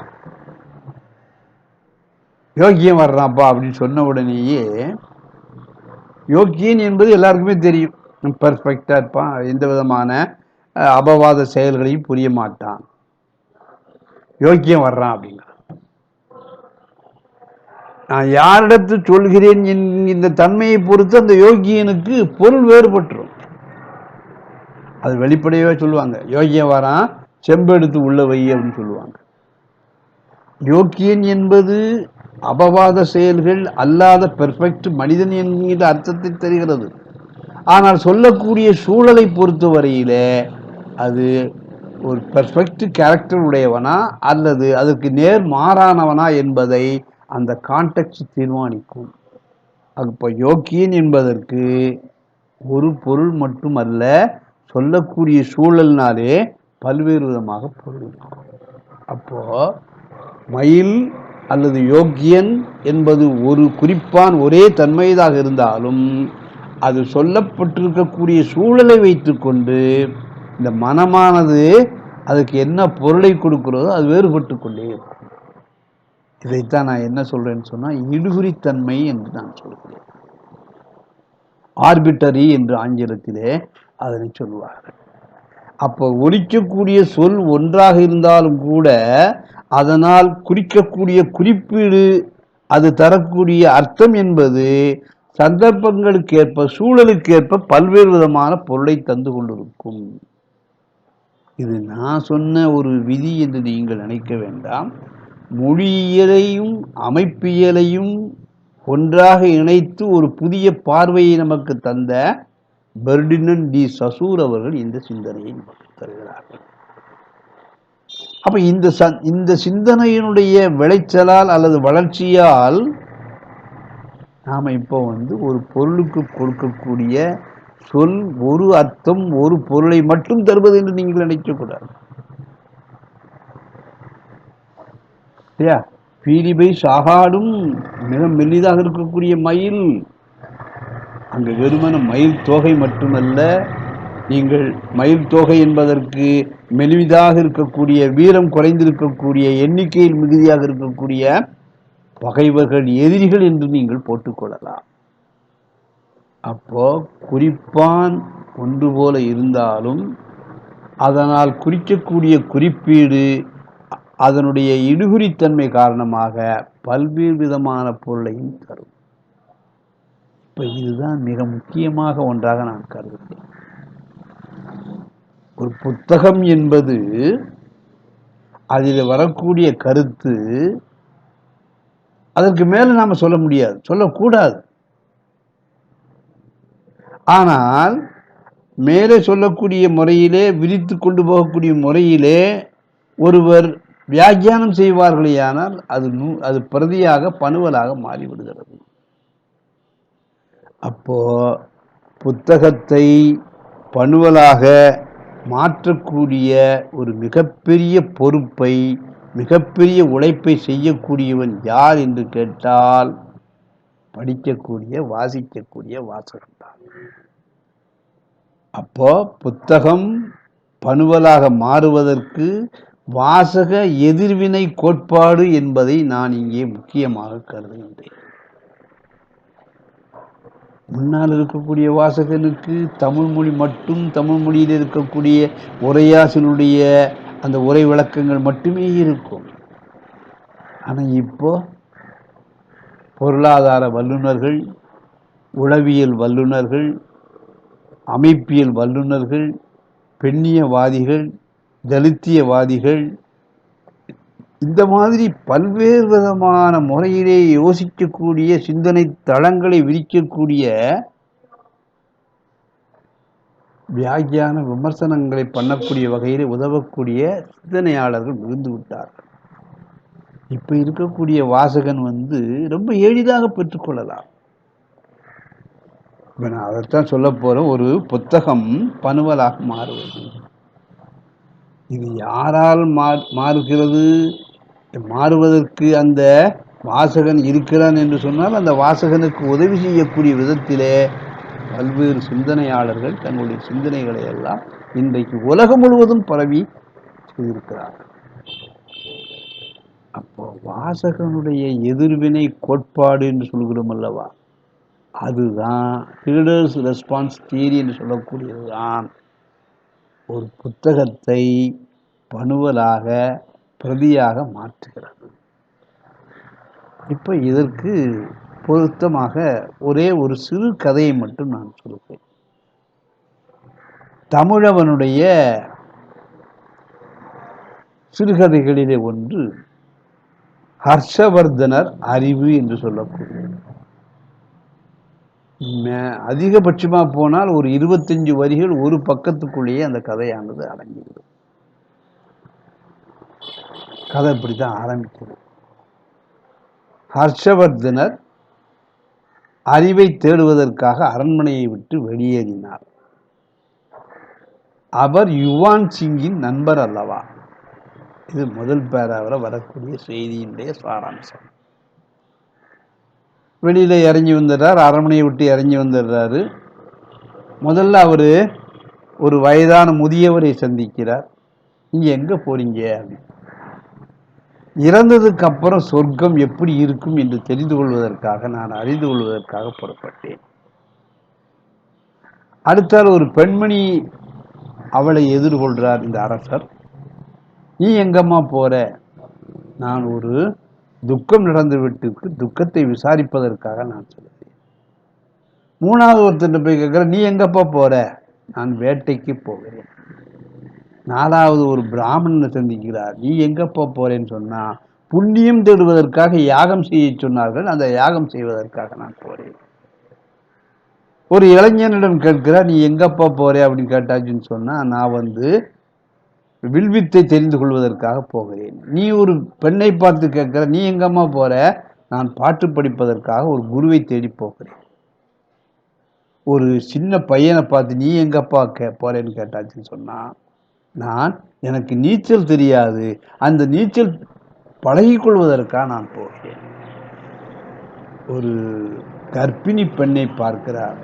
[SPEAKER 1] அப்படின்னு சொன்ன உடனேயே யோக்கியன் என்பது எல்லாருக்குமே தெரியும், பர்ஃபெக்டா இருப்பான், எந்த விதமான அபவாத செயல்களையும் புரிய மாட்டான், யோக்கியம் வர்றான் அப்படிங்கிற. நான் யாரிடத்து சொல்கிறேன் இந்த தன்மையை பொறுத்து அந்த யோகியனுக்கு பொருள் வேறுபட்டுரும். அது வெளிப்படையவே சொல்லுவாங்க, யோகியம் வரான் செம்பெடுத்து உள்ள வை அப்படின்னு சொல்லுவாங்க. யோக்கியன் என்பது அபவாத செயல்கள் அல்லாத பெர்ஃபெக்ட் மனிதன் என்கிற அர்த்தத்தை தருகிறது. ஆனால் சொல்லக்கூடிய சூழலை பொறுத்தவரையில அது ஒரு பெர்ஃபெக்ட் கேரக்டர் உடையவனா அல்லது அதுக்கு நேர் மாறானவனா என்பதை அந்த கான்டெக்ட் தீர்மானிக்கும். அப்போ யோக்கியன் என்பதற்கு ஒரு பொருள் மட்டுமல்ல, சொல்லக்கூடிய சூழல்னாலே பல்வேறு விதமாக பொருள் இருக்கும். அப்போ மயில் அல்லது யோக்கியன் என்பது ஒரு குறிப்பான் ஒரே தன்மையதாக இருந்தாலும் அது சொல்லப்பட்டிருக்கக்கூடிய சூழலை வைத்துக்கொண்டு இந்த மனமானது அதுக்கு என்ன பொருளை கொடுக்கிறதோ அது வேறுபட்டு கொண்டே இருக்கும். இதைத்தான் நான் என்ன சொல்றேன்னு சொன்னா இடுகுறித்தன்மை என்று நான் சொல்கிறேன். ஆர்பிட்டரி என்று ஆங்கிலத்திலே அதனை சொல்வார்கள். அப்போ ஒலிக்கக்கூடிய சொல் ஒன்றாக இருந்தாலும் கூட அதனால் குறிக்கக்கூடிய குறிப்பீடு, அது தரக்கூடிய அர்த்தம் என்பது சந்தர்ப்பங்களுக்கு ஏற்ப சூழலுக்கு ஏற்ப பல்வேறு விதமான பொருளை தந்து கொண்டிருக்கும். இது நான் சொன்ன ஒரு விதி என்று நீங்கள் நினைக்க வேண்டாம். மொழியியலையும் அமைப்பியலையும் ஒன்றாக இணைத்து ஒரு புதிய பார்வையை நமக்கு தந்த பெர்டினன் டி சசூர் அவர்கள் இந்த சிந்தனையை தருகிறார்கள். அப்ப இந்த சிந்தனையினுடைய விளைச்சலால் அல்லது வளர்ச்சியால் நாம இப்போ ஒரு பொருளுக்கு கொடுக்கக்கூடிய சொல் ஒரு அர்த்தம் ஒரு பொருளை மட்டும் தருவது என்று நீங்கள் நினைக்கக்கூடாது. பீலிபை சாகாடும் மிக மெல்லிதாக இருக்கக்கூடிய மயில், அங்கு வெறுமன மயில் தொகை மட்டுமல்ல, நீங்கள் மயில் தொகை என்பதற்கு மெலிதாக இருக்கக்கூடிய வீரம் குறைந்திருக்கக்கூடிய எண்ணிக்கையில் மிகுதியாக இருக்கக்கூடிய பகைவர்கள் எதிரிகள் என்று நீங்கள் போட்டுக்கொள்ளலாம். அப்போ குறிப்பான் ஒன்று போல இருந்தாலும் அதனால் குறிக்கக்கூடிய குறிப்பீடு அதனுடைய இடுகுறித்தன்மை காரணமாக பல்வேறு விதமான பொருளையும் தரும். இப்ப இதுதான் மிக முக்கியமாக ஒன்றாக நான் கருதுகிறேன். ஒரு புத்தகம் என்பது அதில் வரக்கூடிய கருத்து அதற்கு மேல நாம சொல்ல முடியாது, சொல்லக்கூடாது. ஆனால் மேலே சொல்லக்கூடிய முறையிலே, விரித்து கொண்டு போகக்கூடிய முறையிலே ஒருவர் வியாக்கியானம் செய்வார்களேயானால் அது பிரதியாக பணுவலாக மாறிவிடுகிறது. அப்போ புத்தகத்தை பணுவலாக மாற்றக்கூடிய ஒரு மிகப்பெரிய பொறுப்பை, மிகப்பெரிய உழைப்பை செய்யக்கூடியவன் யார் என்று கேட்டால் படிக்கக்கூடிய வாசிக்கக்கூடிய வாசகம்தான். அப்போ புத்தகம் பணுவலாக மாறுவதற்கு வாசக எதிர்வினை கோட்பாடு என்பதை நான் இங்கே முக்கியமாக கருதுகின்றேன். முன்னால் இருக்கக்கூடிய வாசகனுக்கு தமிழ் மொழி மட்டும், தமிழ் மொழியில் இருக்கக்கூடிய உரையாசினுடைய அந்த உரை விளக்கங்கள் மட்டுமே இருக்கும். ஆனால் இப்போ பொருளாதார வல்லுநர்கள், உளவியல் வல்லுநர்கள், அமைப்பியல் வல்லுநர்கள், பெண்ணியவாதிகள், தலித்தியவாதிகள், இந்த மாதிரி பல்வேறு விதமான முறையிலே யோசிக்கக்கூடிய சிந்தனை தளங்களை விரிக்கக்கூடிய வியாக்கியான விமர்சனங்களை பண்ணக்கூடிய வகையில் உதவக்கூடிய சிந்தனையாளர்கள் விழுந்து விட்டார்கள். இப்ப இருக்கக்கூடிய வாசகன் ரொம்ப எளிதாக பெற்றுக்கொள்ளலாம். நான் அதைத்தான் சொல்ல போறேன். ஒரு புத்தகம் பணுவலாக மாறுவது, இது யாரால் மாறுகிறது? மாறுவதற்கு அந்த வாசகன் இருக்கிறான் என்று சொன்னால் அந்த வாசகனுக்கு உதவி செய்யக்கூடிய விதத்திலே பல்வேறு சிந்தனையாளர்கள் தங்களுடைய சிந்தனைகளை எல்லாம் இன்றைக்கு உலகம் முழுவதும் பரவி செய்திருக்கிறார்கள். அப்போ வாசகனுடைய எதிர்வினை கோட்பாடு என்று சொல்கிறோம் அல்லவா, அதுதான் ரீடர்ஸ் ரெஸ்பான்ஸ் தியரி என்று சொல்லக்கூடியதுதான் ஒரு புத்தகத்தை பணுவலாக பிரதியாக மாற்றுகிறது. இப்போ இதற்கு பொருத்தமாக ஒரே ஒரு சிறு கதையை மட்டும் நான் சொல்கிறேன். தமிழவனுடைய சிறுகதைகளிலே ஒன்று ஹர்ஷவர்தனர் அறிவு என்று சொல்லக்கூடிய, அதிகபட்சமா போனால் ஒரு 25 வரிகள் ஒரு பக்கத்துக்குள்ளேயே அந்த கதையானது அடங்கிவிடும். கதை இப்படித்தான் ஆரம்பிக்கிறது. ஹர்ஷவர்தனர் அறிவை தேடுவதற்காக அரண்மனையை விட்டு வெளியேறினார். அவர் யுவான் சிங்கின் நண்பர் அல்லவா? இது முதல் பேராவில் வரக்கூடிய செய்தியினுடைய சாராம்சம். வெளியில இறங்கி வந்துடுறார், அரண்மனையை விட்டு இறங்கி வந்துடுறாரு. முதல்ல அவரு ஒரு வயதான முதியவரை சந்திக்கிறார். நீங்க எங்க போறீங்க? இறந்ததுக்கு அப்புறம் சொர்க்கம் எப்படி இருக்கும் என்று தெரிந்து கொள்வதற்காக, நான் அறிந்து கொள்வதற்காக புறப்பட்டேன். அடுத்தால் ஒரு பெண்மணி அவளை எதிர்கொள்றார் இந்த அரசர். நீ எங்கம்மா போற? நான் ஒரு துக்கம் நடந்த வீட்டுக்கு துக்கத்தை விசாரிப்பதற்காக நான் சொல்கிறேன். மூணாவது ஒருத்தர் போய் கேட்கிற, நீ எங்கப்பா போற? நான் வேட்டைக்கு போகிறேன். நாலாவது ஒரு பிராமணனை சந்திக்கிறார். நீ எங்கப்பா போறேன்னு சொன்னா, புண்ணியம் தேடுவதற்காக யாகம் செய்ய சொன்னார்கள், அந்த யாகம் செய்வதற்காக நான் போறேன். ஒரு இளைஞனிடம் கேட்கிறார், நீ எங்கப்பா போறே அப்படின்னு கேட்டாச்சுன்னு சொன்னா, நான் வில்வித்தை தெரிந்து கொள்வதற்காக போகிறேன். நீ ஒரு பெண்ணை பார்த்து கேட்கிற, நீ எங்கம்மா போற? நான் பாட்டு படிப்பதற்காக ஒரு குருவை தேடி போகிறேன். ஒரு சின்ன பையனை பார்த்து நீ எங்கப்பா போறேன்னு கேட்டாச்சுன்னு சொன்னா, எனக்கு நீச்சல் தெரியாது, அந்த நீச்சல் பழகிக் கொள்வதற்காக நான் போகிறேன். ஒரு கர்ப்பிணி பெண்ணை பார்க்கிறார்.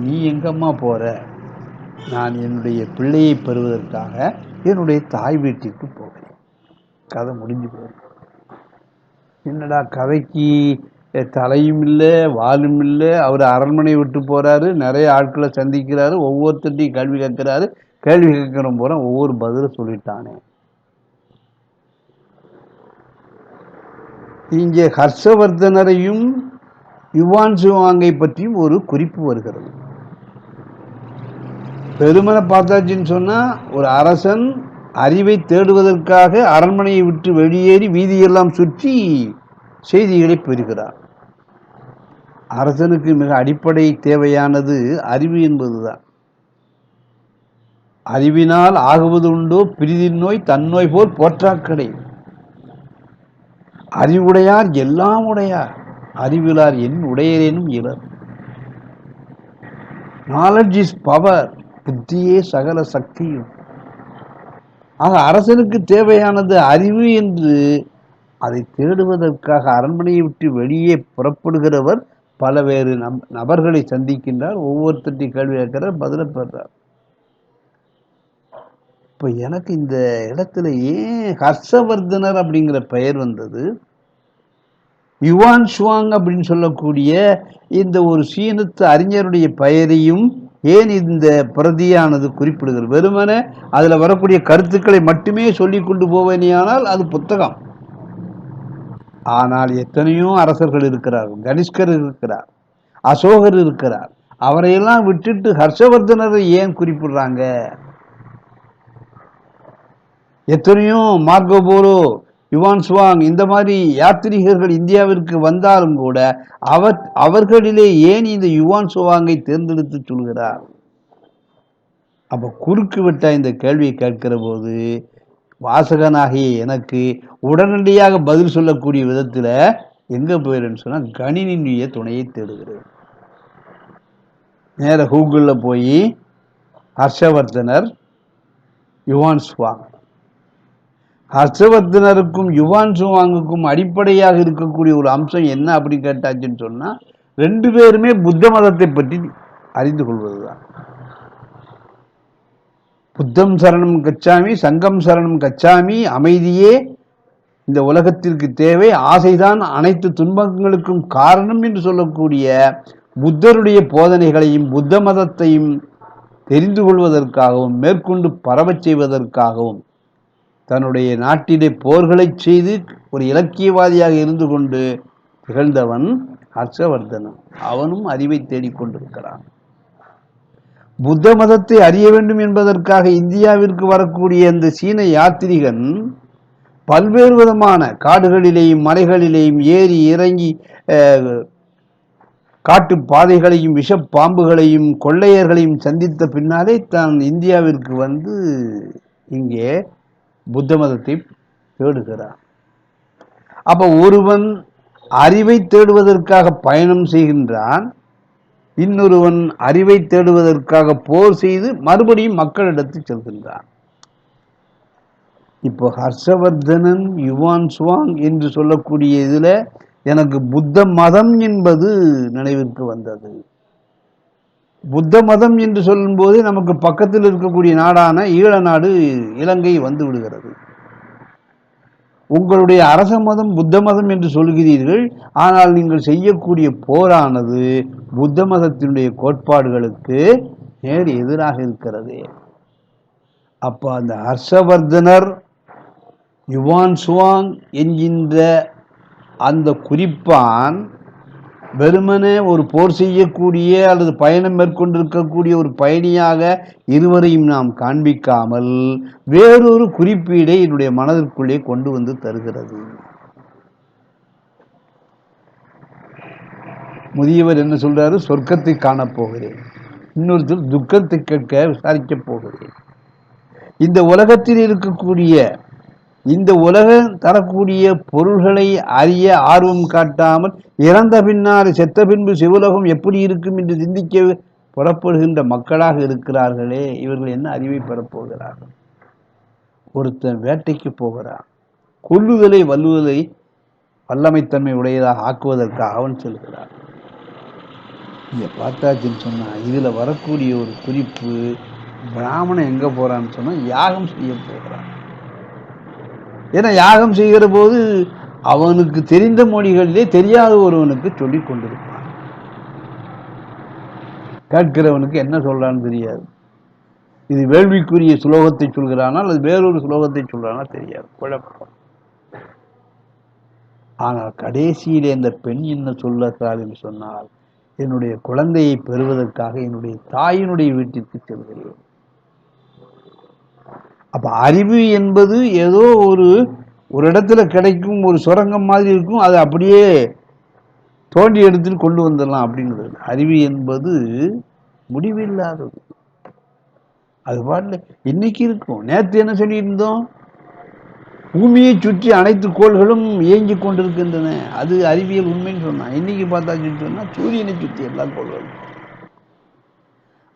[SPEAKER 1] நீ எங்கம்மா போற? நான் என்னுடைய பிள்ளையை பெறுவதற்காக என்னுடைய தாய் வீட்டிற்கு போகிறேன். கதை முடிஞ்சு போயிடும். என்னடா கதைக்கு தலையும் இல்லை வாலும் இல்லை. அவர் அரண்மனை விட்டு போறாரு, நிறைய ஆட்களை சந்திக்கிறாரு, ஒவ்வொருத்தையும் கேள்வி கேட்கிறாரு. கேள்வி கேட்கிற போற ஒவ்வொரு பதில சொல்லிட்டானே. இங்கே ஹர்ஷவர்தனரையும் யுவான் சுவாங்கை பற்றியும் ஒரு குறிப்பு வருகிறது. பெருமனை பார்த்தாச்சுன்னு சொன்னா, ஒரு அரசன் அறிவை தேடுவதற்காக அரண்மனையை விட்டு வெளியேறி வீதியெல்லாம் சுற்றி செய்திகளை பெறுகிறார். அரசனுக்கு மிக அடிப்படை தேவையானது அறிவு என்பதுதான். அறிவினால் ஆகுவது உண்டோ பிரிதின் நோய் தன்னோய் போல் போற்றாக்கடை. அறிவுடையார் எல்லாம் உடையார், அறிவிலார் என் உடையரேனும் இலர். நாலெட்ஜ் இஸ் பவர், புத்தியே சகல சக்தியும். ஆக அரசனுக்கு தேவையானது அறிவு என்று அதை தேடுவதற்காக அரண்மனையை விட்டு வெளியே புறப்படுகிறவர் பல வேறு நபர்களை சந்திக்கின்றார். ஒவ்வொருத்தரையும் கேள்வி கேட்கிறார், பதில பெறார். இப்ப எனக்கு இந்த இடத்துல ஏன் ஹர்ஷவர்தனர் அப்படிங்கிற பெயர் வந்தது? யுவான் சுவாங் அப்படின்னு சொல்லக்கூடிய இந்த ஒரு சீனத்து அறிஞருடைய பெயரையும் ஏன் இந்த பிரதியானது குறிப்பிடுகிறது? வெறுமனே அதுல வரக்கூடிய கருத்துக்களை மட்டுமே சொல்லி கொண்டு போவேனேயானால் அது புத்தகம். ஆனால் எத்தனையோ அரசர்கள் இருக்கிறார்கள். கனிஷ்கர் இருக்கிறார், அசோகர் இருக்கிறார். அவரையெல்லாம் விட்டுட்டு ஹர்ஷவர்தனரை ஏன் குறிப்பிடுறாங்க? எத்தனையோ மார்கோ போலோ, யுவான் சுவாங் இந்த மாதிரி யாத்திரிகர்கள் இந்தியாவிற்கு வந்தாலும் கூட அவர்களிலே ஏன் இந்த யுவான் சுவாங்கை தேர்ந்தெடுத்து சொல்கிறார்? அப்ப குறுக்கு விட்டா இந்த கேள்வியை கேட்கிற போது வாசகனாகிய எனக்கு உடனடியாக பதில் சொல்லக்கூடிய விதத்துல எங்க போயிடுன்னு சொன்னா, கணினியுடைய துணையை தேடுகிறேன். நேர கூகுள்ல போய் ஹர்ஷவர்தனர் யுவான் சுவாங், ஹர்ஷவர்தனருக்கும் யுவான் சுவாங்குக்கும் அடிப்படையாக இருக்கக்கூடிய ஒரு அம்சம் என்ன அப்படின்னு கேட்டாச்சுன்னு சொன்னா, ரெண்டு பேருமே புத்த மதத்தை பற்றி அறிந்து கொள்வதுதான். புத்தம் சரணம் கச்சாமி, சங்கம் சரணம் கச்சாமி, அமைதியே இந்த உலகத்திற்கு தேவை ஆசைதான் அனைத்து துன்பங்களுக்கும் காரணம் என்று சொல்லக்கூடிய புத்தருடைய போதனைகளையும் புத்த மதத்தையும் தெரிந்து கொள்வதற்காகவும் மேற்கொண்டு பரவச் செய்வதற்காகவும் தன்னுடைய நாட்டிலே போர்களை செய்து ஒரு இலக்கியவாதியாக இருந்து கொண்டு திகழ்ந்தவன் ஹர்ஷவர்தனன். அவனும் அறிவை தேடிக்கொண்டிருக்கிறான். புத்த மதத்தை அறிய வேண்டும் என்பதற்காக இந்தியாவிற்கு வரக்கூடிய இந்த சீன யாத்திரிகன் பல்வேறு விதமான காடுகளிலேயும் மலைகளிலேயும் ஏறி இறங்கி காட்டு பாதைகளையும் விஷ பாம்புகளையும் கொள்ளையர்களையும் சந்தித்த பின்னாலே தான் இந்தியாவிற்கு வந்து இங்கே புத்த மதத்தை தேடுகிறான். அப்ப ஒருவன் அறிவை தேடுவதற்காக பயணம் செய்கின்றான், இன்னொருவன் அறிவை தேடுவதற்காக போர் செய்து மறுபடியும் மக்களிடத்தில் செல்கின்றான். இப்போ ஹர்ஷவர்தனன் யுவான் சுவாங் என்று சொல்லக்கூடிய இதுல எனக்கு புத்த மதம் என்பது நினைவிற்கு வந்தது. புத்த மதம் என்று சொல்லும் போது நமக்கு பக்கத்தில் இருக்கக்கூடிய நாடான ஈழ நாடு இலங்கை வந்து விடுகிறது. உங்களுடைய அரச மதம் புத்த மதம் என்று சொல்கிறீர்கள், ஆனால் நீங்கள் செய்யக்கூடிய போரானது புத்த மதத்தினுடைய கோட்பாடுகளுக்கு நேர் எதிராக இருக்கிறது. அப்ப அந்த ஹர்ஷவர்தனர் யுவான் சுவாங் என்கின்ற அந்த குறிப்பான் வெறுமனே ஒரு போர் செய்யக்கூடிய அல்லது பயணம் மேற்கொண்டிருக்கக்கூடிய ஒரு பயணியாக இருவரையும் நாம் காண்பிக்காமல் வேறொரு குறிப்பீடை என்னுடைய மனதிற்குள்ளே கொண்டு வந்து தருகிறது. முதியவர் என்ன சொல்றாரு? சொர்க்கத்தை காணப்போகிறேன், இன்னொருத்தர் துக்கத்தை கேட்க விசாரிக்க போகிறேன். இந்த உலகத்தில் இருக்கக்கூடிய இந்த உலகம் தரக்கூடிய பொருள்களை அறிய ஆர்வம் காட்டாமல் இறந்த பின்னால் செத்த பின்பு சிவலோகம் எப்படி இருக்கும் என்று சிந்திக்க புறப்படுகின்ற மக்களாக இருக்கிறார்களே, இவர்கள் என்ன அறிவை பெறப்போகிறார்கள்? ஒருத்தன் வேட்டைக்கு போகிறான், கொல்லுதலை வல்லுதலை வல்லமைத்தன்மை உடையதாக ஆக்குவதற்காக அவன் செல்கிறான். இதை பார்த்தாச்சுன்னு சொன்னா இதுல வரக்கூடிய ஒரு குறிப்பு, பிராமணன் எங்க போறான்னு சொன்னா யாகம் செய்ய போகிறான். ஏன்னா யாகம் செய்கிற போது அவனுக்கு தெரிந்த மொழிகளிலே தெரியாத ஒருவனுக்கு சொல்லிக் கொண்டிருப்பான். கேட்கிறவனுக்கு என்ன சொல்றான்னு தெரியாது. இது வேள்விக்குரிய சுலோகத்தை சொல்கிறானால் அது வேறொரு சுலோகத்தை சொல்றானா தெரியாது, குழப்பம். ஆனால் கடைசியிலே இந்த பெண் என்ன சொல்லுகிறாள் என்று சொன்னால், என்னுடைய குழந்தையை பெறுவதற்காக என்னுடைய தாயினுடைய வீட்டிற்கு செல்கிறேன். அப்ப அறிவு என்பது ஏதோ ஒரு இடத்துல கிடைக்கும் ஒரு சுரங்கம் மாதிரி இருக்கும், அதை அப்படியே தோண்டி எடுத்து கொண்டு வந்துடலாம் அப்படிங்கிறது. அறிவு என்பது முடிவில்லாதது. அது பாட்டில் இன்னைக்கு இருக்கும். நேற்று என்ன சொல்லியிருந்தோம்? பூமியை சுற்றி அனைத்து கோள்களும் இயங்கி கொண்டிருக்கின்றன, அது அறிவியல் உண்மைன்னு சொன்னான். இன்னைக்கு பார்த்தாச்சுன்னு சொன்னா சூரியனை சுற்றி எல்லா கோள்களும்.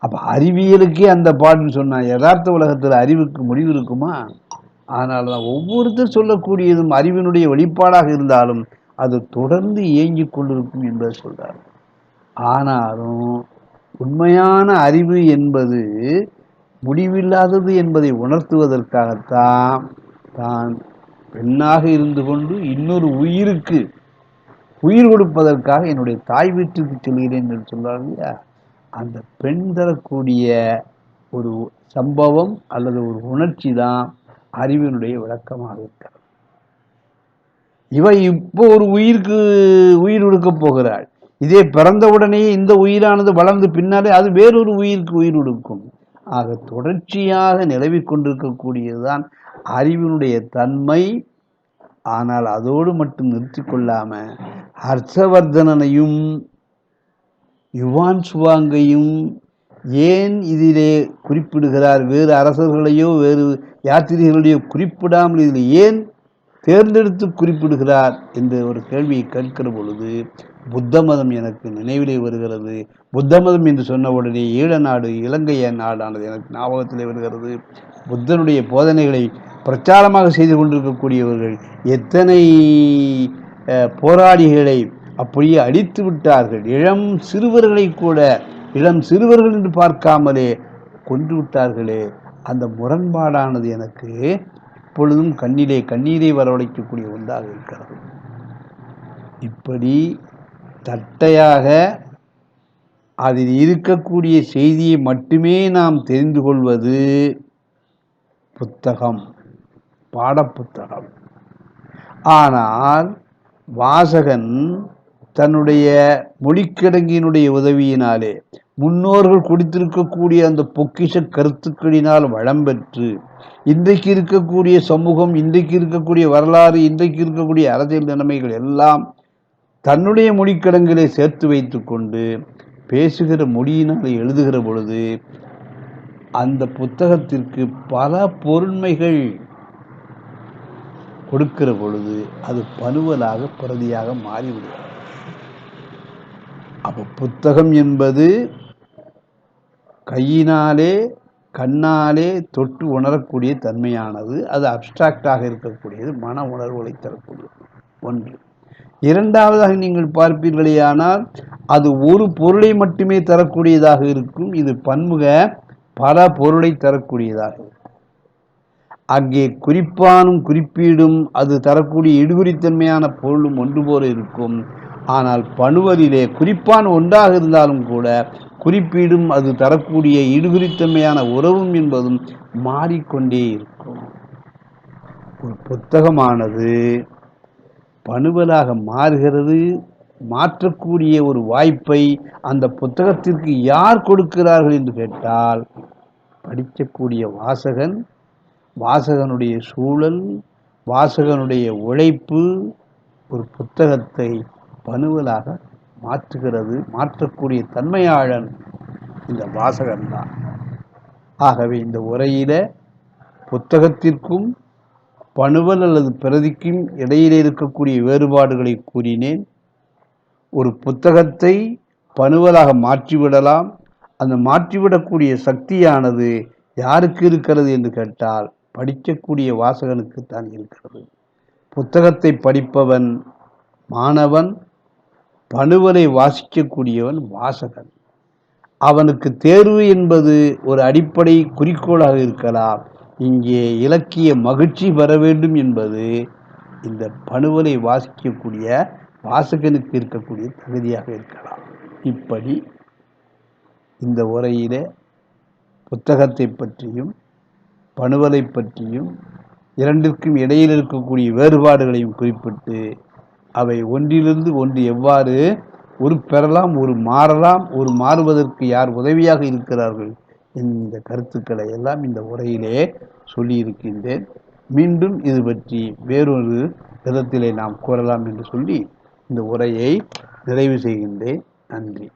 [SPEAKER 1] அப்ப அறிவியலுக்கே அந்த பாட்டுன்னு சொன்னா யதார்த்த உலகத்துல அறிவுக்கு முடிவு இருக்குமா? அதனாலதான் ஒவ்வொருத்தர் சொல்லக்கூடியதும் அறிவினுடைய வெளிப்பாடாக இருந்தாலும் அது தொடர்ந்து இயங்கிக் கொண்டிருக்கும் என்பதை சொல்றார். ஆனாலும் உண்மையான அறிவு என்பது முடிவில்லாதது என்பதை உணர்த்துவதற்காகத்தான் தான் பெண்ணாக இருந்து கொண்டு இன்னொரு உயிருக்கு உயிர் கொடுப்பதற்காக என்னுடைய தாய் வீட்டுக்கு செல்கிறேன் என்று சொல்றாங்க இல்லையா? அந்த பெண் தரக்கூடிய ஒரு சம்பவம் அல்லது ஒரு உணர்ச்சி தான் அறிவினுடைய விளக்கமாக இருக்கிறது. இவ இப்போ ஒரு உயிருக்கு உயிர் கொடுக்க போகிறாள். இதே பிறந்தவுடனே இந்த உயிரானது வளர்ந்து பின்னாலே அது வேறொரு உயிருக்கு உயிர் கொடுக்கும். ஆக தொடர்ச்சியாக நிலவி கொண்டிருக்கக்கூடியதுதான் அறிவினுடைய தன்மை. ஆனால் அதோடு மட்டும் நிறுத்தி கொள்ளாம ஹர்ஷவர்தனனையும் யுவான் சுவாங்கையும் ஏன் இதிலே குறிப்பிடுகிறார்? வேறு அரசர்களையோ வேறு யாத்திரிகளையோ குறிப்பிடாமல் இதில் ஏன் தேர்ந்தெடுத்து குறிப்பிடுகிறார் என்ற ஒரு கேள்வியை கேட்கிற பொழுது புத்த மதம் எனக்கு நினைவிலே வருகிறது. புத்த மதம் என்று சொன்ன உடனே ஈழ நாடு இலங்கைய நாடானது எனக்கு ஞாபகத்திலே வருகிறது. புத்தனுடைய போதனைகளை பிரச்சாரமாக செய்து கொண்டிருக்கக்கூடியவர்கள் எத்தனை போராளிகளை அப்படியே அடித்து விட்டார்கள். இளம் சிறுவர்களை கூட இளம் சிறுவர்கள் என்று பார்க்காமலே கொன்று விட்டார்களே. அந்த முரண்பாடானது எனக்கு எப்பொழுதும் கண்ணிலே கண்ணீரை வரவழைக்கக்கூடிய ஒன்றாக இருக்கிறது. இப்படி தட்டையாக அதில் இருக்கக்கூடிய செய்தியை மட்டுமே நாம் தெரிந்து கொள்வது புத்தகம், பாடப்புத்தகம். ஆனால் வாசகன் தன்னுடைய மொழிக்கிடங்கினுடைய உதவியினாலே முன்னோர்கள் கொடுத்திருக்கக்கூடிய அந்த பொக்கிஷ கருத்துக்களினால் வளம் பெற்று இன்றைக்கு இருக்கக்கூடிய சமூகம், இன்றைக்கு இருக்கக்கூடிய வரலாறு, இன்றைக்கு இருக்கக்கூடிய அரசியல் நிலைமைகள் எல்லாம் தன்னுடைய மொழிக்கிடங்கிலே சேர்த்து வைத்து கொண்டு பேசுகிற மொழியினால் எழுதுகிற பொழுது அந்த புத்தகத்திற்கு பல பொருண்மைகள் கொடுக்கிற பொழுது அது பனுவலாக பிரதியாக மாறிவிடுகிறது. அப்போ புத்தகம் என்பது கையினாலே கண்ணாலே தொட்டு உணரக்கூடிய தன்மையானது. அது அப்டிராக்டாக இருக்கக்கூடியது, மன உணர்வுகளை தரக்கூடியது ஒன்று. இரண்டாவதாக நீங்கள் பார்ப்பீர்களேயானால் அது ஒரு பொருளை மட்டுமே தரக்கூடியதாக இருக்கும். இது பன்முக பல பொருளை தரக்கூடியதாக இருக்கும். அங்கே குறிப்பானும் குறிப்பீடும் அது தரக்கூடிய இடுகுறித்தன்மையான பொருளும் ஒன்று போல இருக்கும். ஆனால் பணுவலிலே குறிப்பான் ஒன்றாக இருந்தாலும் கூட குறிப்பீடும் அது தரக்கூடிய இடுகுறித்தன்மையான உறவும் என்பதும் மாறிக்கொண்டே இருக்கும். ஒரு புத்தகமானது பணுவலாக மாறுகிறது. மாற்றக்கூடிய ஒரு வாய்ப்பை அந்த புத்தகத்திற்கு யார் கொடுக்கிறார்கள் என்று கேட்டால் படிக்கக்கூடிய வாசகன், வாசகனுடைய சூழல், வாசகனுடைய உழைப்பு ஒரு புத்தகத்தை பணுவலாக மாற்றுகிறது. மாற்றக்கூடிய தன்மையாளன் இந்த வாசகன்தான். ஆகவே இந்த உரையில புத்தகத்திற்கும் பணுவல் அல்லது பிரதிக்கும் இடையிலே இருக்கக்கூடிய வேறுபாடுகளை கூறினேன். ஒரு புத்தகத்தை பணுவலாக மாற்றிவிடலாம். அந்த மாற்றிவிடக்கூடிய சக்தியானது யாருக்கு இருக்கிறது என்று கேட்டால் படிக்கக்கூடிய வாசகனுக்குத்தான் இருக்கிறது. புத்தகத்தை படிப்பவன் மாணவன், பணுவலை வாசிக்கக்கூடியவன் வாசகன். அவனுக்கு தேர்வு என்பது ஒரு அடிப்படை குறிக்கோளாக இருக்கலாம். இங்கே இலக்கிய மகிழ்ச்சி பெற வேண்டும் என்பது இந்த பணுவலை வாசிக்கக்கூடிய வாசகனுக்கு இருக்கக்கூடிய தகுதியாக இருக்கலாம். இப்படி இந்த உரையிலே புத்தகத்தை பற்றியும் பணுவலை பற்றியும் இரண்டிற்கும் இடையில் இருக்கக்கூடிய வேறுபாடுகளையும் குறிப்பிட்டு அவை ஒன்றிலிருந்து ஒன்று எவ்வாறு ஒரு பெறலாம், ஒரு மாறலாம், ஒரு மாறுவதற்கு யார் உதவியாக இருக்கிறார்கள் இந்த கருத்துக்களை எல்லாம் இந்த உரையிலே சொல்லியிருக்கின்றேன். மீண்டும் இது பற்றி வேறொரு விதத்திலே நாம் கூறலாம் என்று சொல்லி இந்த உரையை நிறைவு செய்கின்றேன். நன்றி.